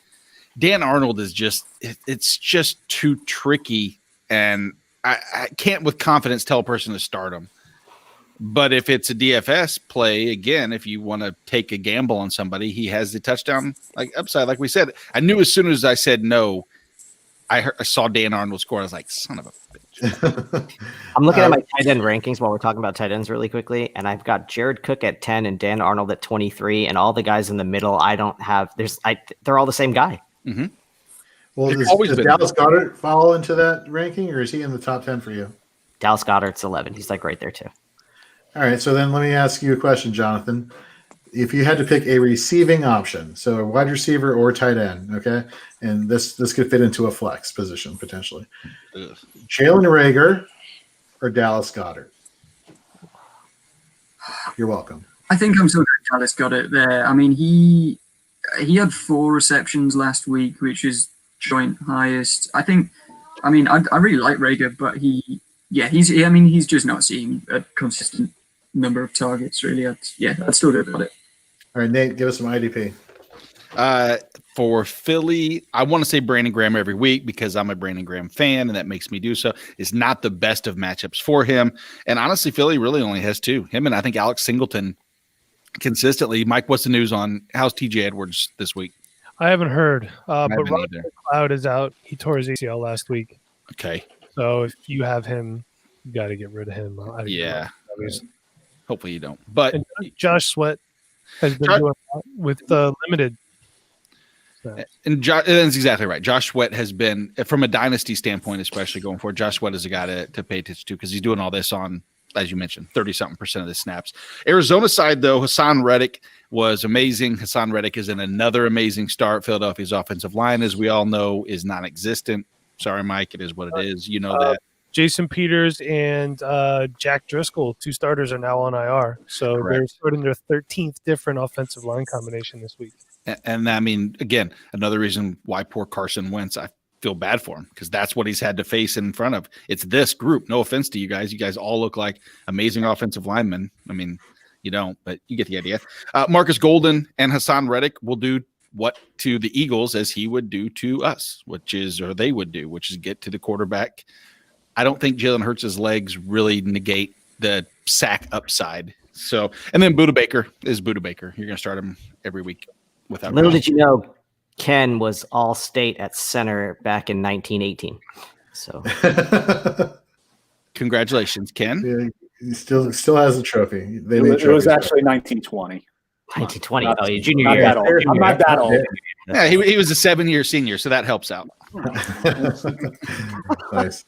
Dan Arnold is it's just too tricky, and I can't with confidence tell a person to start him. But if it's a DFS play, again, if you want to take a gamble on somebody, he has the touchdown upside. Like we said, I knew as soon as I said no, I saw Dan Arnold score. I was like, son of a bitch. I'm looking at my tight end rankings while we're talking about tight ends really quickly, and I've got Jared Cook at 10 and Dan Arnold at 23, and all the guys in the middle I don't have. They're all the same guy. Mm-hmm. Well, does Dallas Goedert fall into that ranking, or is he in the top 10 for you? Dallas Goedert's 11. He's like right there too. All right, so then let me ask you a question, Jonathan. If you had to pick a receiving option, so a wide receiver or tight end, okay, and this could fit into a flex position potentially. Jalen Reagor or Dallas Goedert? You're welcome. I think I'm still going Dallas Goedert there. I mean, he had 4 receptions last week, which is joint highest. I really like Reagor, but he's just not seeing a consistent number of targets, really. I'd still go with it. All right, Nate, give us some IDP. For Philly, I want to say Brandon Graham every week because I'm a Brandon Graham fan, and that makes me do so. It's not the best of matchups for him. And honestly, Philly really only has 2. Him and I think Alex Singleton consistently. Mike, what's the news on how's TJ Edwards this week? I haven't heard, but Ron McLeod is out. He tore his ACL last week. Okay. So if you have him, you got to get rid of him. Hopefully you don't. But Josh Sweat has been doing that with limited. So. And that's exactly right. Josh Sweat has been, from a dynasty standpoint, especially going forward, Josh Sweat is a guy to pay attention to because he's doing all this on, as you mentioned, 30-something% of the snaps. Arizona side, though, Hassan Reddick was amazing. Hassan Reddick is in another amazing start. Philadelphia's offensive line, as we all know, is non-existent. Sorry, Mike. It is what it is. You know that. Jason Peters and Jack Driscoll, 2 starters, are now on IR. So They're starting their 13th different offensive line combination this week. And I mean, again, another reason why poor Carson Wentz, feel bad for him because that's what he's had to face in front of. It's this group. No offense to you guys. You guys all look like amazing offensive linemen. I mean, you don't, but you get the idea. Marcus Golden and Hassan Reddick will do what to the Eagles as he would do to us, they would do, which is get to the quarterback. I don't think Jalen Hurts' legs really negate the sack upside. So, and then Buda Baker is Buda Baker. You're going to start him every week without. Little did you know, Ken was all state at center back in 1918. So, congratulations, Ken. Yeah, he still has a trophy. It was actually 1920. 1920. Not- Your junior Not year. that old. I'm not that old. Yeah, he was a 7-year senior, so that helps out. Nice.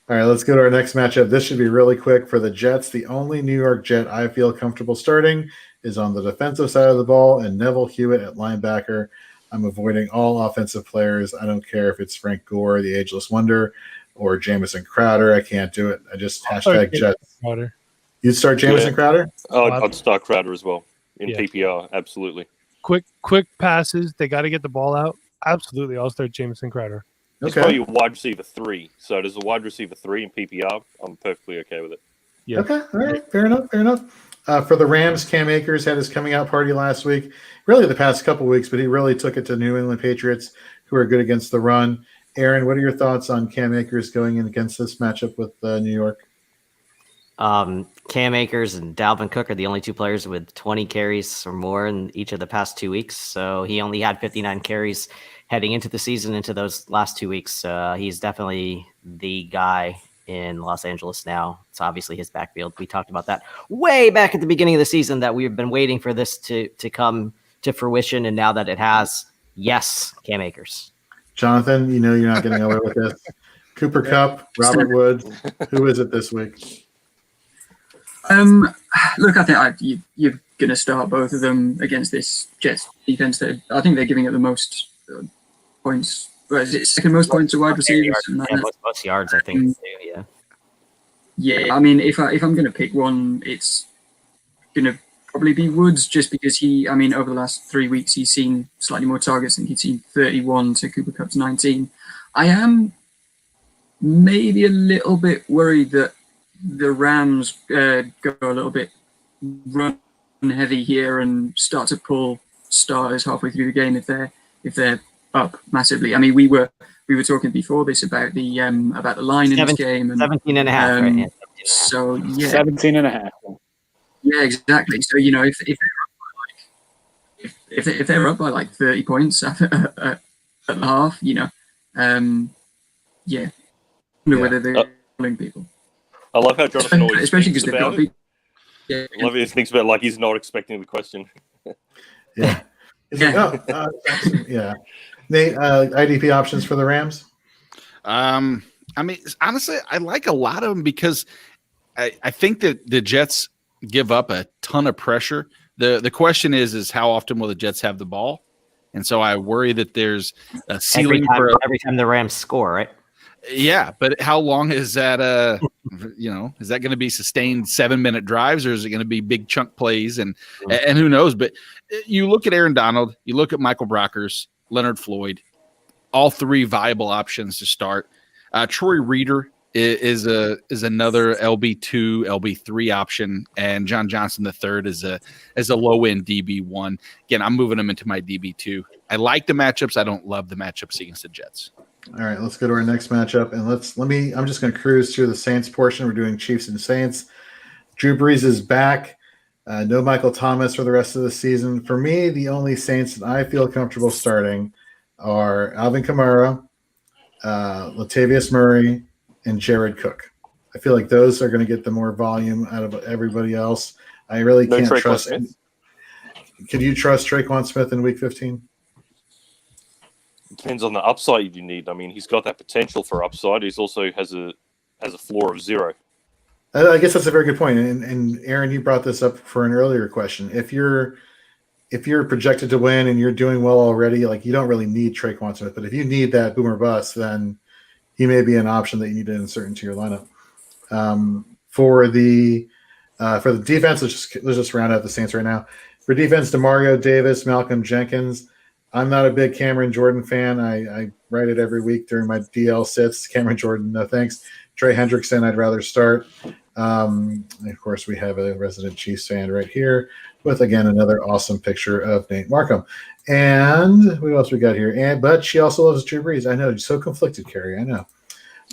All right, let's go to our next matchup. This should be really quick for the Jets. The only New York Jet I feel comfortable starting is on the defensive side of the ball, and Neville Hewitt at linebacker. I'm avoiding all offensive players. I don't care if it's Frank Gore, the ageless wonder, or Jamison Crowder. I can't do it. I just hashtag Jets. Crowder. You'd start Jamison Crowder? I'd start Crowder as well in Yeah. PPR. Absolutely. Quick passes. They got to get the ball out. Absolutely. I'll start Jamison Crowder. He's probably a wide receiver 3. So there's a wide receiver 3 in PPR. I'm perfectly okay with it. Yeah. Okay, all right, fair enough. For the Rams, Cam Akers had his coming out party last week, really the past couple weeks, but he really took it to New England Patriots, who are good against the run. Aaron, what are your thoughts on Cam Akers going in against this matchup with New York? Cam Akers and Dalvin Cook are the only two players with 20 carries or more in each of the past 2 weeks. So he only had 59 carries heading into the season, into those last 2 weeks. He's definitely the guy in Los Angeles now. It's obviously his backfield. We talked about that way back at the beginning of the season, that we've been waiting for this to come to fruition. And now that it has, yes, Cam Akers. Jonathan, you know you're not getting away with this. Cooper Kupp, Robert Woods. Who is it this week? Look, I think you're going to start both of them against this Jets defense. I think they're giving it the most points. Well, is it second most points to wide receivers? Most yards, I think. Yeah. Yeah, I mean, if I'm going to pick one, it's going to probably be Woods, just because over the last 3 weeks, he's seen slightly more targets. I think he's seen 31 to Cooper Kupp's 19. I am maybe a little bit worried that the Rams go a little bit run heavy here and start to pull starters halfway through the game if they're up massively. I mean, we were talking before this about the line in this game, and 17 and a half, right? Yeah, 17 and a half. So yeah, 17 and a half. Yeah, exactly. So if they're up by like 30 points at the half, yeah, I don't know whether they're pulling people. I love how Jonathan always especially because thinks they've got about it. big. I love how he thinks about it like he's not expecting the question. Yeah. Yeah. Nate, IDP options for the Rams? I mean, honestly, I like a lot of them because I think that the Jets give up a ton of pressure. The question is how often will the Jets have the ball? And so I worry that there's a ceiling every time the Rams score, right? Yeah, but how long is that? Is that going to be sustained 7-minute drives, or is it going to be big chunk plays? And who knows? But you look at Aaron Donald, you look at Michael Brockers, Leonard Floyd, all three viable options to start. Troy Reeder is another LB2, LB3 option, and John Johnson III is a low end DB1. Again, I'm moving him into my DB2. I like the matchups. I don't love the matchups against the Jets. All right, let's go to our next matchup, and I'm just going to cruise through the Saints portion. We're doing Chiefs and Saints. Drew Brees is back. No Michael Thomas for the rest of the season. For me, the only Saints that I feel comfortable starting are Alvin Kamara, Latavius Murray, and Jared Cook. I feel like those are going to get the more volume out of everybody else. I really can't trust. Could you trust Traquan Smith in Week 15? Depends on the upside you need. I mean, he's got that potential for upside. He's also has a floor of 0. I guess that's a very good point. And Aaron, you brought this up for an earlier question. If you're projected to win and you're doing well already, like you don't really need Traquan Smith. But if you need that boomer bust, then he may be an option that you need to insert into your lineup. For the defense, let's just round out the Saints right now. For defense, DeMario Davis, Malcolm Jenkins. I'm not a big Cameron Jordan fan. I write it every week during my DL sits. Cameron Jordan, no thanks. Trey Hendrickson, I'd rather start. And of course, we have a resident Chiefs fan right here with, again, another awesome picture of Nate Markham. And who else we got here? But she also loves Drew Brees. I know. You're so conflicted, Carrie. I know.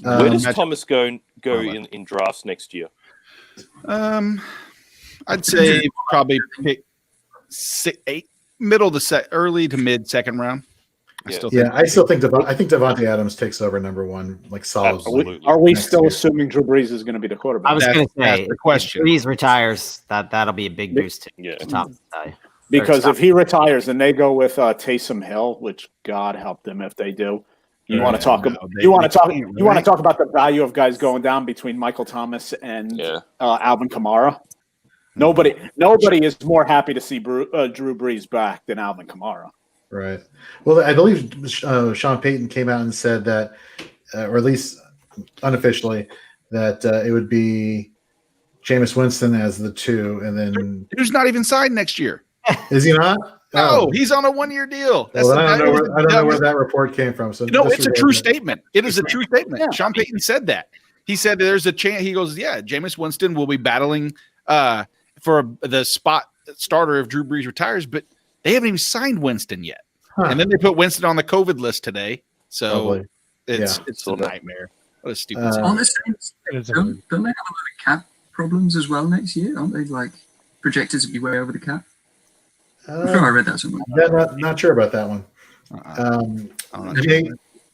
Where does Thomas go in drafts next year? I'd say probably pick early to mid second round. I still think Devontae Adams takes over number one, like solid. Absolutely. Are we still assuming Drew Brees is going to be the quarterback? I was going to say, the question. If Brees retires, that'll be a big boost to top. Because if he retires and they go with Taysom Hill, which God help them if they do, you want to talk about the value of guys going down between Michael Thomas and Alvin Kamara. Nobody is more happy to see Drew Brees back than Alvin Kamara. Right. Well, I believe Sean Payton came out and said that, or at least unofficially, that it would be Jameis Winston as the 2, and then who's not even signed next year. Is he not? No, he's on a 1-year deal. I don't know where that report came from. So it's a true statement. It is a true statement. Yeah. Sean Payton said that. He said there's a chance. He goes, Jameis Winston will be battling for the spot starter if Drew Brees retires, but they haven't even signed Winston yet. Huh. And then they put Winston on the COVID list today. So it's a nightmare. What a stupid on the Saints, don't they have a lot of cap problems as well next year? Aren't they like projected to be way over the cap? I'm sure I read that somewhere. Not sure about that one.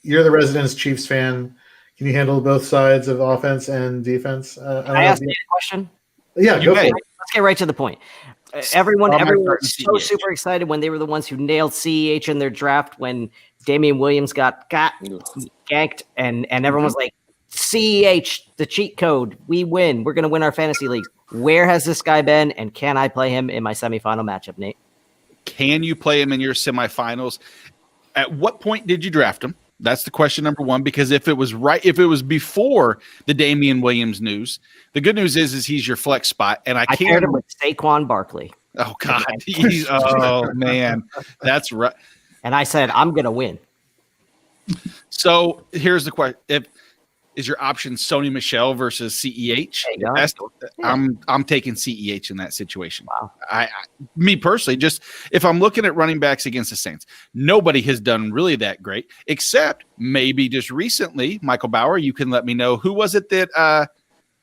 You're the resident Chiefs fan. Can you handle both sides of offense and defense? I ask you a question? Yeah, go for it. Let's get right to the point. Everyone was so super excited when they were the ones who nailed CEH in their draft when Damian Williams got ganked, and everyone was like, CEH, the cheat code, we win. We're going to win our fantasy leagues. Where has this guy been, and can I play him in my semifinal matchup, Nate? Can you play him in your semifinals? At what point did you draft him? That's the question number one, because if it was before the Damian Williams news, the good news is he's your flex spot, and I paired him with Saquon Barkley. Oh God, man, that's right. And I said I'm gonna win. So here's the question: Is your option Sony Michel versus CEH? I'm taking CEH in that situation. Wow. Me personally, just if I'm looking at running backs against the Saints, nobody has done really that great, except maybe just recently, Michael Bauer. You can let me know who was it that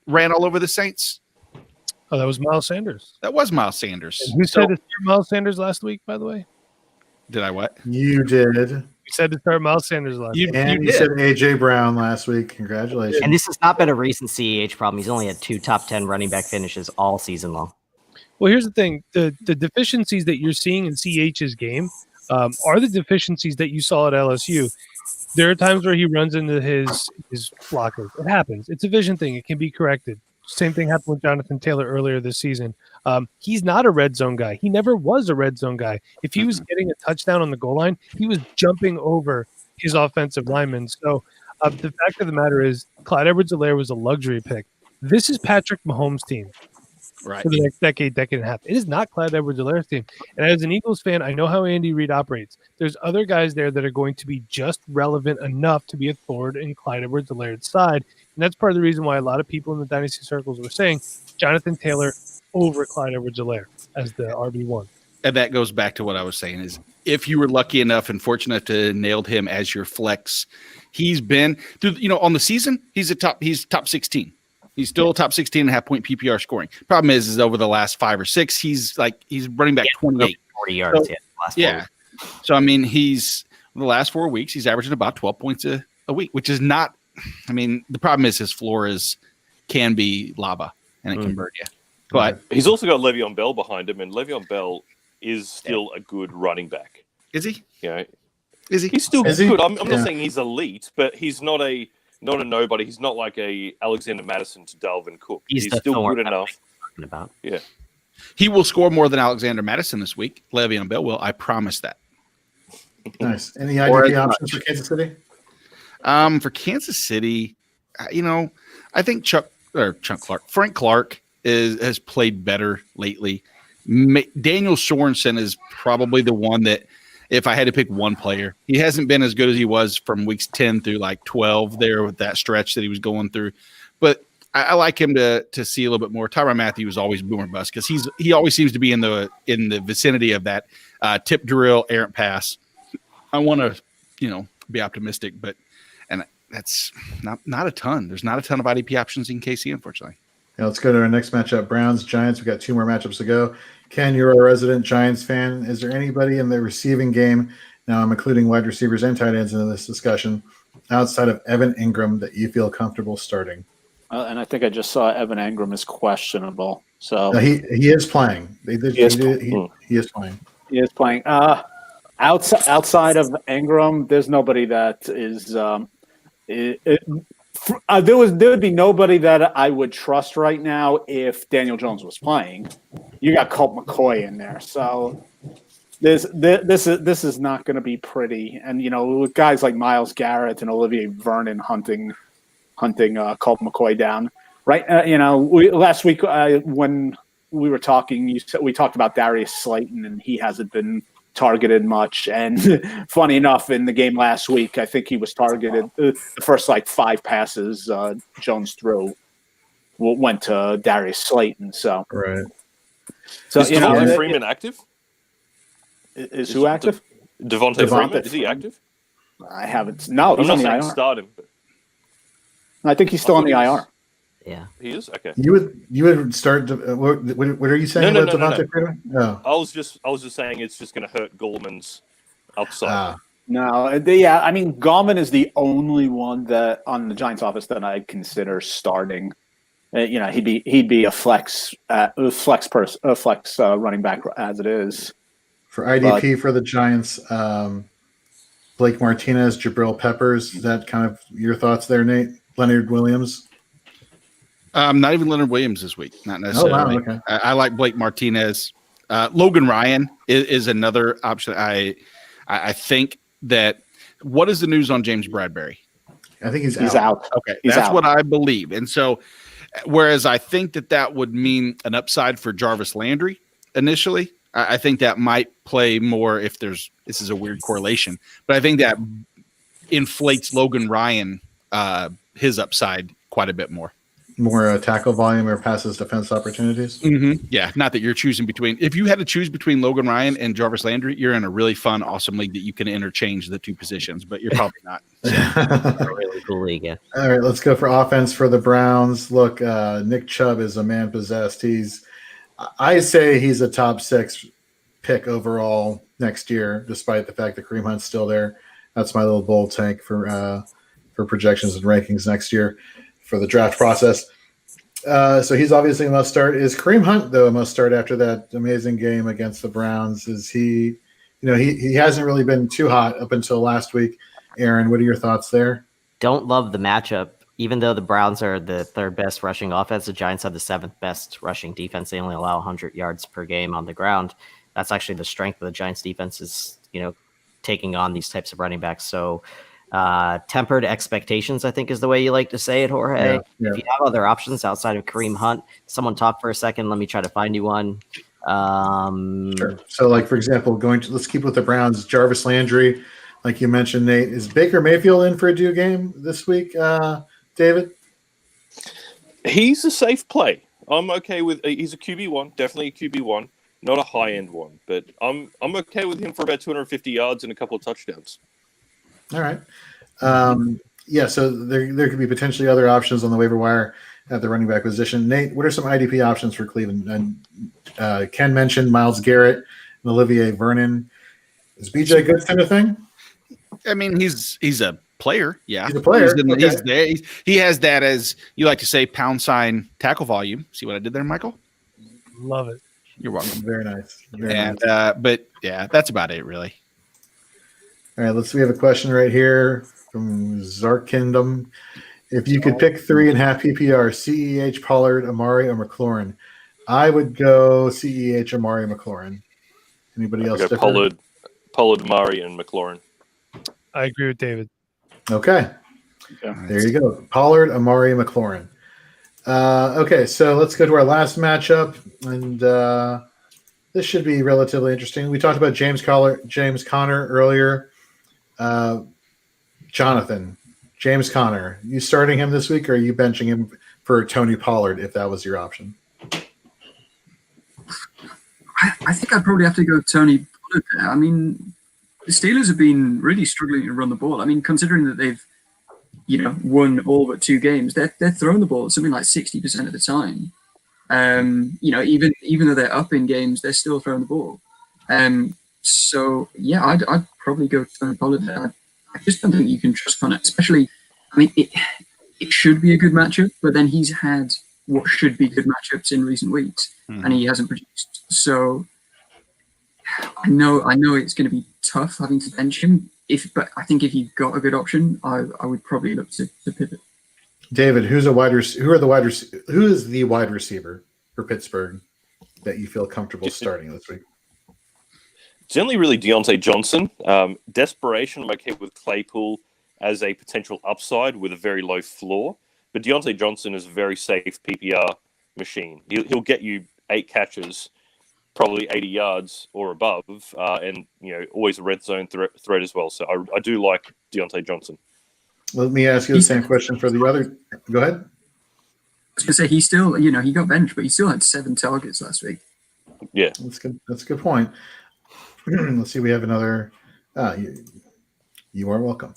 ran all over the Saints? Oh, that was Miles Sanders. That was Miles Sanders. And who said to start Miles Sanders last week, by the way? Did I what? You did. You said to start Miles Sanders last week. You said A.J. Brown last week. Congratulations. And this has not been a recent CEH problem. He's only had 2 top 10 running back finishes all season long. Well, here's the thing. The deficiencies that you're seeing in CEH's game are the deficiencies that you saw at LSU. There are times where he runs into his blockers. It happens. It's a vision thing. It can be corrected. Same thing happened with Jonathan Taylor earlier this season. He's not a red zone guy. He never was a red zone guy. If he was getting a touchdown on the goal line, he was jumping over his offensive linemen. So the fact of the matter is Clyde Edwards-Helaire was a luxury pick. This is Patrick Mahomes' team. Right. For the next decade and a half. It is not Clyde Edwards-Helaire's team. And as an Eagles fan, I know how Andy Reid operates. There's other guys there that are going to be just relevant enough to be a thorn in Clyde Edwards-Helaire's side. And that's part of the reason why a lot of people in the dynasty circles were saying Jonathan Taylor over Clyde Edwards-Helaire as the RB1. And that goes back to what I was saying is if you were lucky enough and fortunate enough to nailed him as your flex, he's been through, on the season, he's top 16. He's still top 16.5 point PPR scoring. Problem is over the last 5 or 6, he's running back 28. 40 yards. So, I mean, the last 4 weeks, he's averaging about 12 points a week, which is not, the problem is his floor can be lava and it can burn you. But he's also got Le'Veon Bell behind him, and Le'Veon Bell is still a good running back. Is he? Yeah. Is he? He's still good. I'm not saying he's elite, but he's not a nobody. He's not like a Alexander Madison to Dalvin Cook. He's still good enough. Yeah. He will score more than Alexander Madison this week. Le'Veon Bell will. I promise that. Nice. Any IDP options for Kansas City? For Kansas City, I think Frank Clark has played better lately. Daniel Sorensen is probably the one that if I had to pick one player. He hasn't been as good as he was from weeks 10 through like 12 there with that stretch that he was going through. But I like him to see a little bit more. Tyrann Mathieu is always boomer bust because he always seems to be in the vicinity of that tip drill, errant pass. I want to, be optimistic, but that's not a ton. There's not a ton of IDP options in KC, unfortunately. Yeah, let's go to our next matchup, Browns, Giants. We've got 2 more matchups to go. Ken, you're a resident Giants fan. Is there anybody in the receiving game, now I'm including wide receivers and tight ends in this discussion, outside of Evan Ingram that you feel comfortable starting? And I think I just saw Evan Ingram is questionable. So he is playing. He is playing. He is playing. Outside of Ingram, there's nobody that is. There would be nobody that I would trust right now if Daniel Jones was playing. You got Colt McCoy in there, so this is not going to be pretty. And with guys like Myles Garrett and Olivier Vernon hunting Colt McCoy down, right? Last week when we were talking, we talked about Darius Slayton, and he hasn't been targeted much. And funny enough, in the game last week, I think he was targeted the first 5 passes Jones threw went to Darius Slayton. So right. So is Devontae Freeman active? Is who active? Devontae Freeman, is he active? I haven't. No, I'm he's not on the saying IR. start him, but I think he's still on the IR. Yeah. he is okay. You would start. What are you saying No, about no. Devontae Freeman? No. I was just saying it's just going to hurt Goldman's upside. No, yeah. I mean, Gallman is the only one that on the Giants office that I'd consider starting. He'd be a flex running back as it is. For IDP for the Giants, Blake Martinez, Jabril Peppers. Is that kind of your thoughts there, Nate? Leonard Williams. Not even Leonard Williams this week. Not necessarily. Oh, wow, okay. I like Blake Martinez. Logan Ryan is another option. I think that. What is the news on James Bradbury? I think he's out. Okay, He's that's out. what I believe. And so, whereas I think that would mean an upside for Jarvis Landry initially, I think that might play more if this is a weird correlation, but I think that inflates Logan Ryan, his upside quite a bit more. More tackle volume or passes defense opportunities. Mm-hmm. Yeah, not that you're choosing between. If you had to choose between Logan Ryan and Jarvis Landry, you're in a really fun, awesome league that you can interchange the 2 positions, but you're probably not. A really cool league. Yeah. All right, let's go for offense for the Browns. Look, Nick Chubb is a man possessed. I say he's a top 6 pick overall next year, despite the fact that Kareem Hunt's still there. That's my little bold tank for projections and rankings next year for the draft process. So he's obviously a must start. Is Kareem Hunt, though, a must start after that amazing game against the Browns? Is he, he hasn't really been too hot up until last week. Aaron, what are your thoughts there? Don't love the matchup. Even though the Browns are the 3rd best rushing offense, the Giants have the 7th best rushing defense. They only allow 100 yards per game on the ground. That's actually the strength of the Giants defense is, taking on these types of running backs. So tempered expectations, I think, is the way you like to say it, Jorge. Yeah. If you have other options outside of Kareem Hunt, someone talk for a second. Let me try to find you one. Sure. So, for example, let's keep with the Browns. Jarvis Landry, like you mentioned, Nate, is Baker Mayfield in for a due game this week? David, He's a safe play. I'm okay with. He's a QB1, definitely a QB1, not a high end one, but I'm okay with him for about 250 yards and a couple of touchdowns. all right. So there could be potentially other options on the waiver wire at the running back position. Nate, what are some IDP options for Cleveland? And Ken mentioned Myles Garrett and Olivier Vernon. Is BJ Goodson a thing? I mean, he's a player. Yeah, He's a player. He's there. He has that, as you like to say, pound sign tackle volume. See what I did there, Michael? Love it. You're welcome. Very nice. But yeah, that's about it, really. All right, we have a question right here from Zarkindom. If you could pick 3.5 PPR, CEH, Pollard, Amari, or McLaurin, I would go CEH, Amari, McLaurin. Anybody else? Go Pollard, Amari, and McLaurin. I agree with David. Okay. Yeah. There you go. Pollard, Amari, McLaurin. Okay, so let's go to our last matchup. And This should be relatively interesting. We talked about James Conner earlier. Jonathan, James Conner, you starting him this week, or are you benching him for Tony Pollard if that was your option? I think I'd probably have to go Tony Pollard there. I mean, the Steelers have been really struggling to run the ball. I mean, considering that they've, won all but 2 games, they're throwing the ball something like 60% of the time. Even though they're up in games, they're still throwing the ball. So yeah, I'd probably go Tony Pollard there. I just don't think you can trust Connor, especially. I mean, it should be a good matchup, but then he's had what should be good matchups in recent weeks, and he hasn't produced. So I know it's going to be tough having to bench him. But I think if you've got a good option, I would probably look to pivot. David, who is the wide receiver for Pittsburgh that you feel comfortable starting this week? It's only really Deontay Johnson. Desperation, I'm okay with Claypool as a potential upside with a very low floor. But Deontay Johnson is a very safe PPR machine. He'll get you 8 catches, probably 80 yards or above, and always a red zone threat as well. So I do like Deontay Johnson. Let me ask you the same question for the other. Go ahead. I was going to say, he still, he got benched, but he still had 7 targets last week. Yeah. That's good. That's a good point. Let's see. We have another. You are welcome.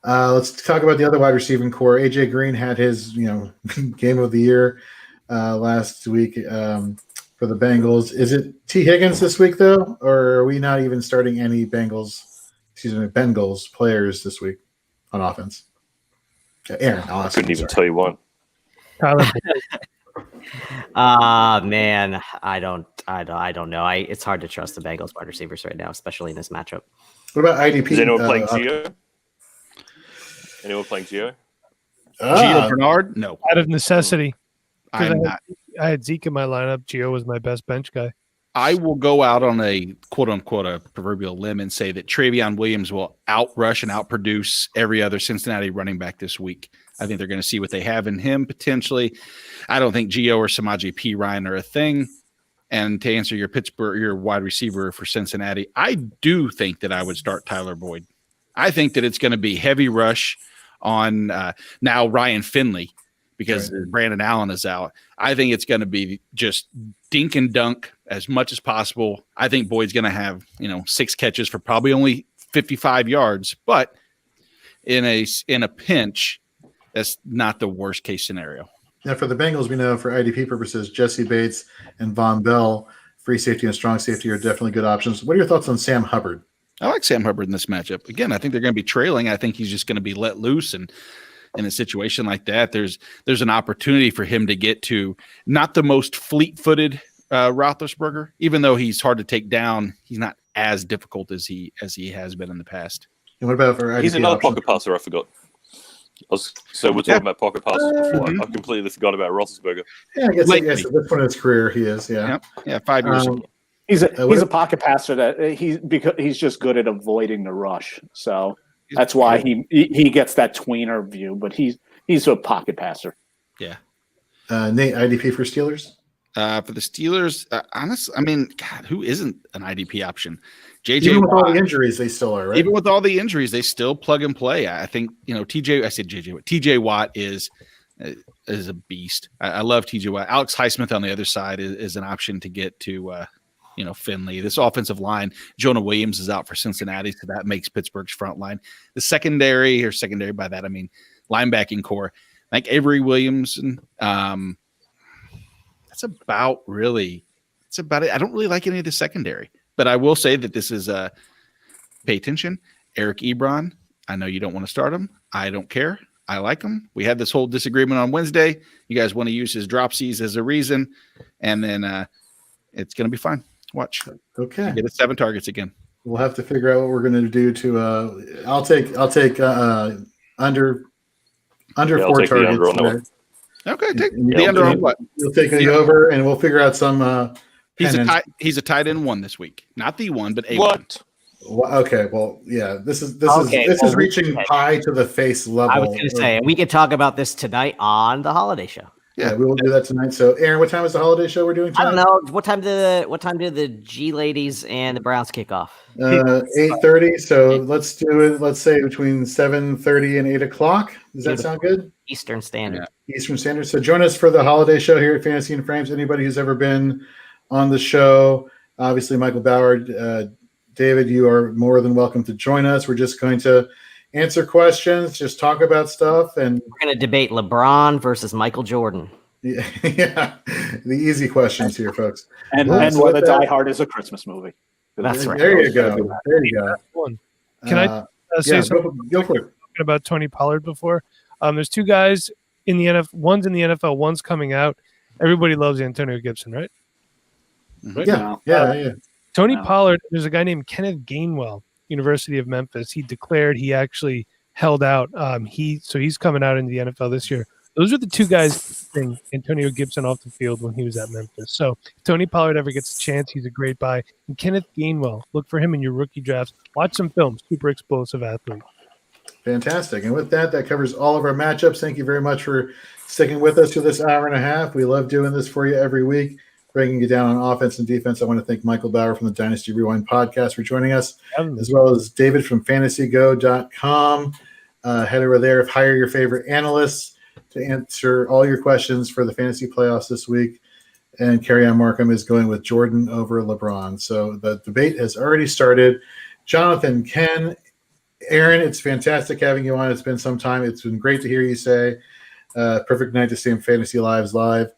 Let's talk about the other wide receiving core. AJ Green had his, game of the year last week for the Bengals. Is it T. Higgins this week though, or are we not even starting any Bengals players this week on offense? Aaron, I couldn't even tell you one. Tyler. Man, I don't know. It's hard to trust the Bengals wide receivers right now, especially in this matchup. What about IDP? Is anyone playing Gio? Anyone playing Gio? Gio Bernard? No. Out of necessity. I'm not. I had Zeke in my lineup. Gio was my best bench guy. I will go out on a quote-unquote a proverbial limb and say that Travion Williams will outrush and outproduce every other Cincinnati running back this week. I think they're going to see what they have in him potentially. I don't think Gio or Samaje Perine are a thing. And to answer your wide receiver for Cincinnati, I do think that I would start Tyler Boyd. I think that it's going to be heavy rush on now Ryan Finley because Brandon Allen is out. I think it's going to be just dink and dunk as much as possible. I think Boyd's going to have 6 catches for probably only 55 yards, but in a pinch, that's not the worst case scenario. Now, for the Bengals, we know for IDP purposes, Jesse Bates and Von Bell, free safety and strong safety, are definitely good options. What are your thoughts on Sam Hubbard? I like Sam Hubbard in this matchup. Again, I think they're going to be trailing. I think he's just going to be let loose, and in a situation like that, there's an opportunity for him to get to not the most fleet-footed Roethlisberger, even though he's hard to take down. He's not as difficult as he has been in the past. And what about for IDP? He's another option? pocket passer. I forgot. So we're talking about pocket passes before. I completely forgot about Roethlisberger. Yeah, I guess at this point in his career, he is. Yeah, yeah, 5 years. He's a pocket passer that he's just good at avoiding the rush. So that's why he gets that tweener view. But he's a pocket passer. Yeah. Nate, IDP for Steelers? For the Steelers, honestly, I mean, God, who isn't an IDP option? JJ Even with Watt, all the injuries, they still are, right? Even with all the injuries, they still plug and play. I think TJ Watt is a beast. I love TJ Watt. Alex Highsmith on the other side is an option to get to Finley. This offensive line, Jonah Williams is out for Cincinnati, so that makes Pittsburgh's front line. The secondary by that I mean linebacking core, like Avery Williamson. That's about it. I don't really like any of the secondary. But I will say that this is pay attention. Eric Ebron, I know you don't want to start him. I don't care. I like him. We had this whole disagreement on Wednesday. You guys want to use his dropsies as a reason, and then it's going to be fine. Watch. Okay. Get 7 targets again. We'll have to figure out what we're going to do to. I'll take under 4 targets. Okay, take the under on what? You'll take the over, and we'll figure out some. He's a tight end 1 this week, not the 1, but a what? 1. Okay, well, yeah, this is reaching pie to the face level. I was going to say, we could talk about this tonight on the holiday show. Yeah, we will do that tonight. So, Aaron, what time is the holiday show we're doing I tonight? don't know. What time do the G ladies and the Browns kick off? 8:30. So let's do it. Let's say between 7:30 and 8 o'clock. Does that sound good? Eastern Standard. Eastern Standard. So join us for the holiday show here at Fantasy and Frames. Anybody who's ever been on the show, obviously Michael Bauer, David, you are more than welcome to join us. We're just going to answer questions, just talk about stuff, and We're going to debate LeBron versus Michael Jordan. yeah, the easy questions here, folks. And So whether with that- Die Hard is a Christmas movie. That's right. There you go. There you go. One. Can I say Yeah, something go for it. about Tony Pollard before? There's two guys in the NFL. One's in the NFL. One's coming out. Everybody loves Antonio Gibson, right? Yeah. Tony Wow. Pollard. There's a guy named Kenneth Gainwell, University of Memphis. He declared he actually held out. He's coming out into the NFL this year. Those are the two guys keeping Antonio Gibson off the field when he was at Memphis. So if Tony Pollard ever gets a chance, he's a great buy. And Kenneth Gainwell, look for him in your rookie drafts. Watch some film. Super explosive athlete. Fantastic. And with that, that covers all of our matchups. Thank you very much for sticking with us for this hour and a half. We love doing this for you every week, breaking you down on offense and defense. I want to thank Michael Bauer from the Dynasty Rewind podcast for joining us, as well as David from fantasygo.com. Head over there, hire your favorite analysts to answer all your questions for the fantasy playoffs this week. And Carrie Ann Markham is going with Jordan over LeBron. So the debate has already started. Jonathan, Ken, Aaron, it's fantastic having you on. It's been some time. It's been great to hear you say. Perfect night to see him Fantasy Lives live.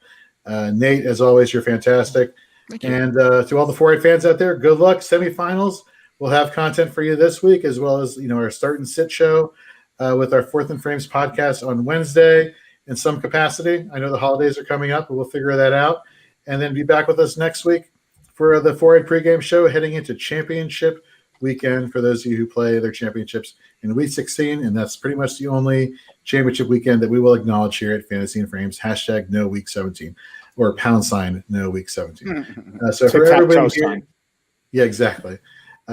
Nate, as always, you're fantastic. Thank you. And to all the 4-8 fans out there, good luck. Semifinals. We'll have content for you this week, as well as our start and sit show with our Fourth and Frames podcast on Wednesday in some capacity. I know the holidays are coming up, but we'll figure that out. And then be back with us next week for the 4-8 pregame show heading into championship weekend for those of you who play their championships in week 16. And that's pretty much the only championship weekend that we will acknowledge here at Fantasy and Frames. # no week 17 or # no week 17. So for everybody here, yeah, exactly.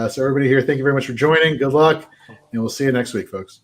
So everybody here, thank you very much for joining. Good luck. And we'll see you next week, folks.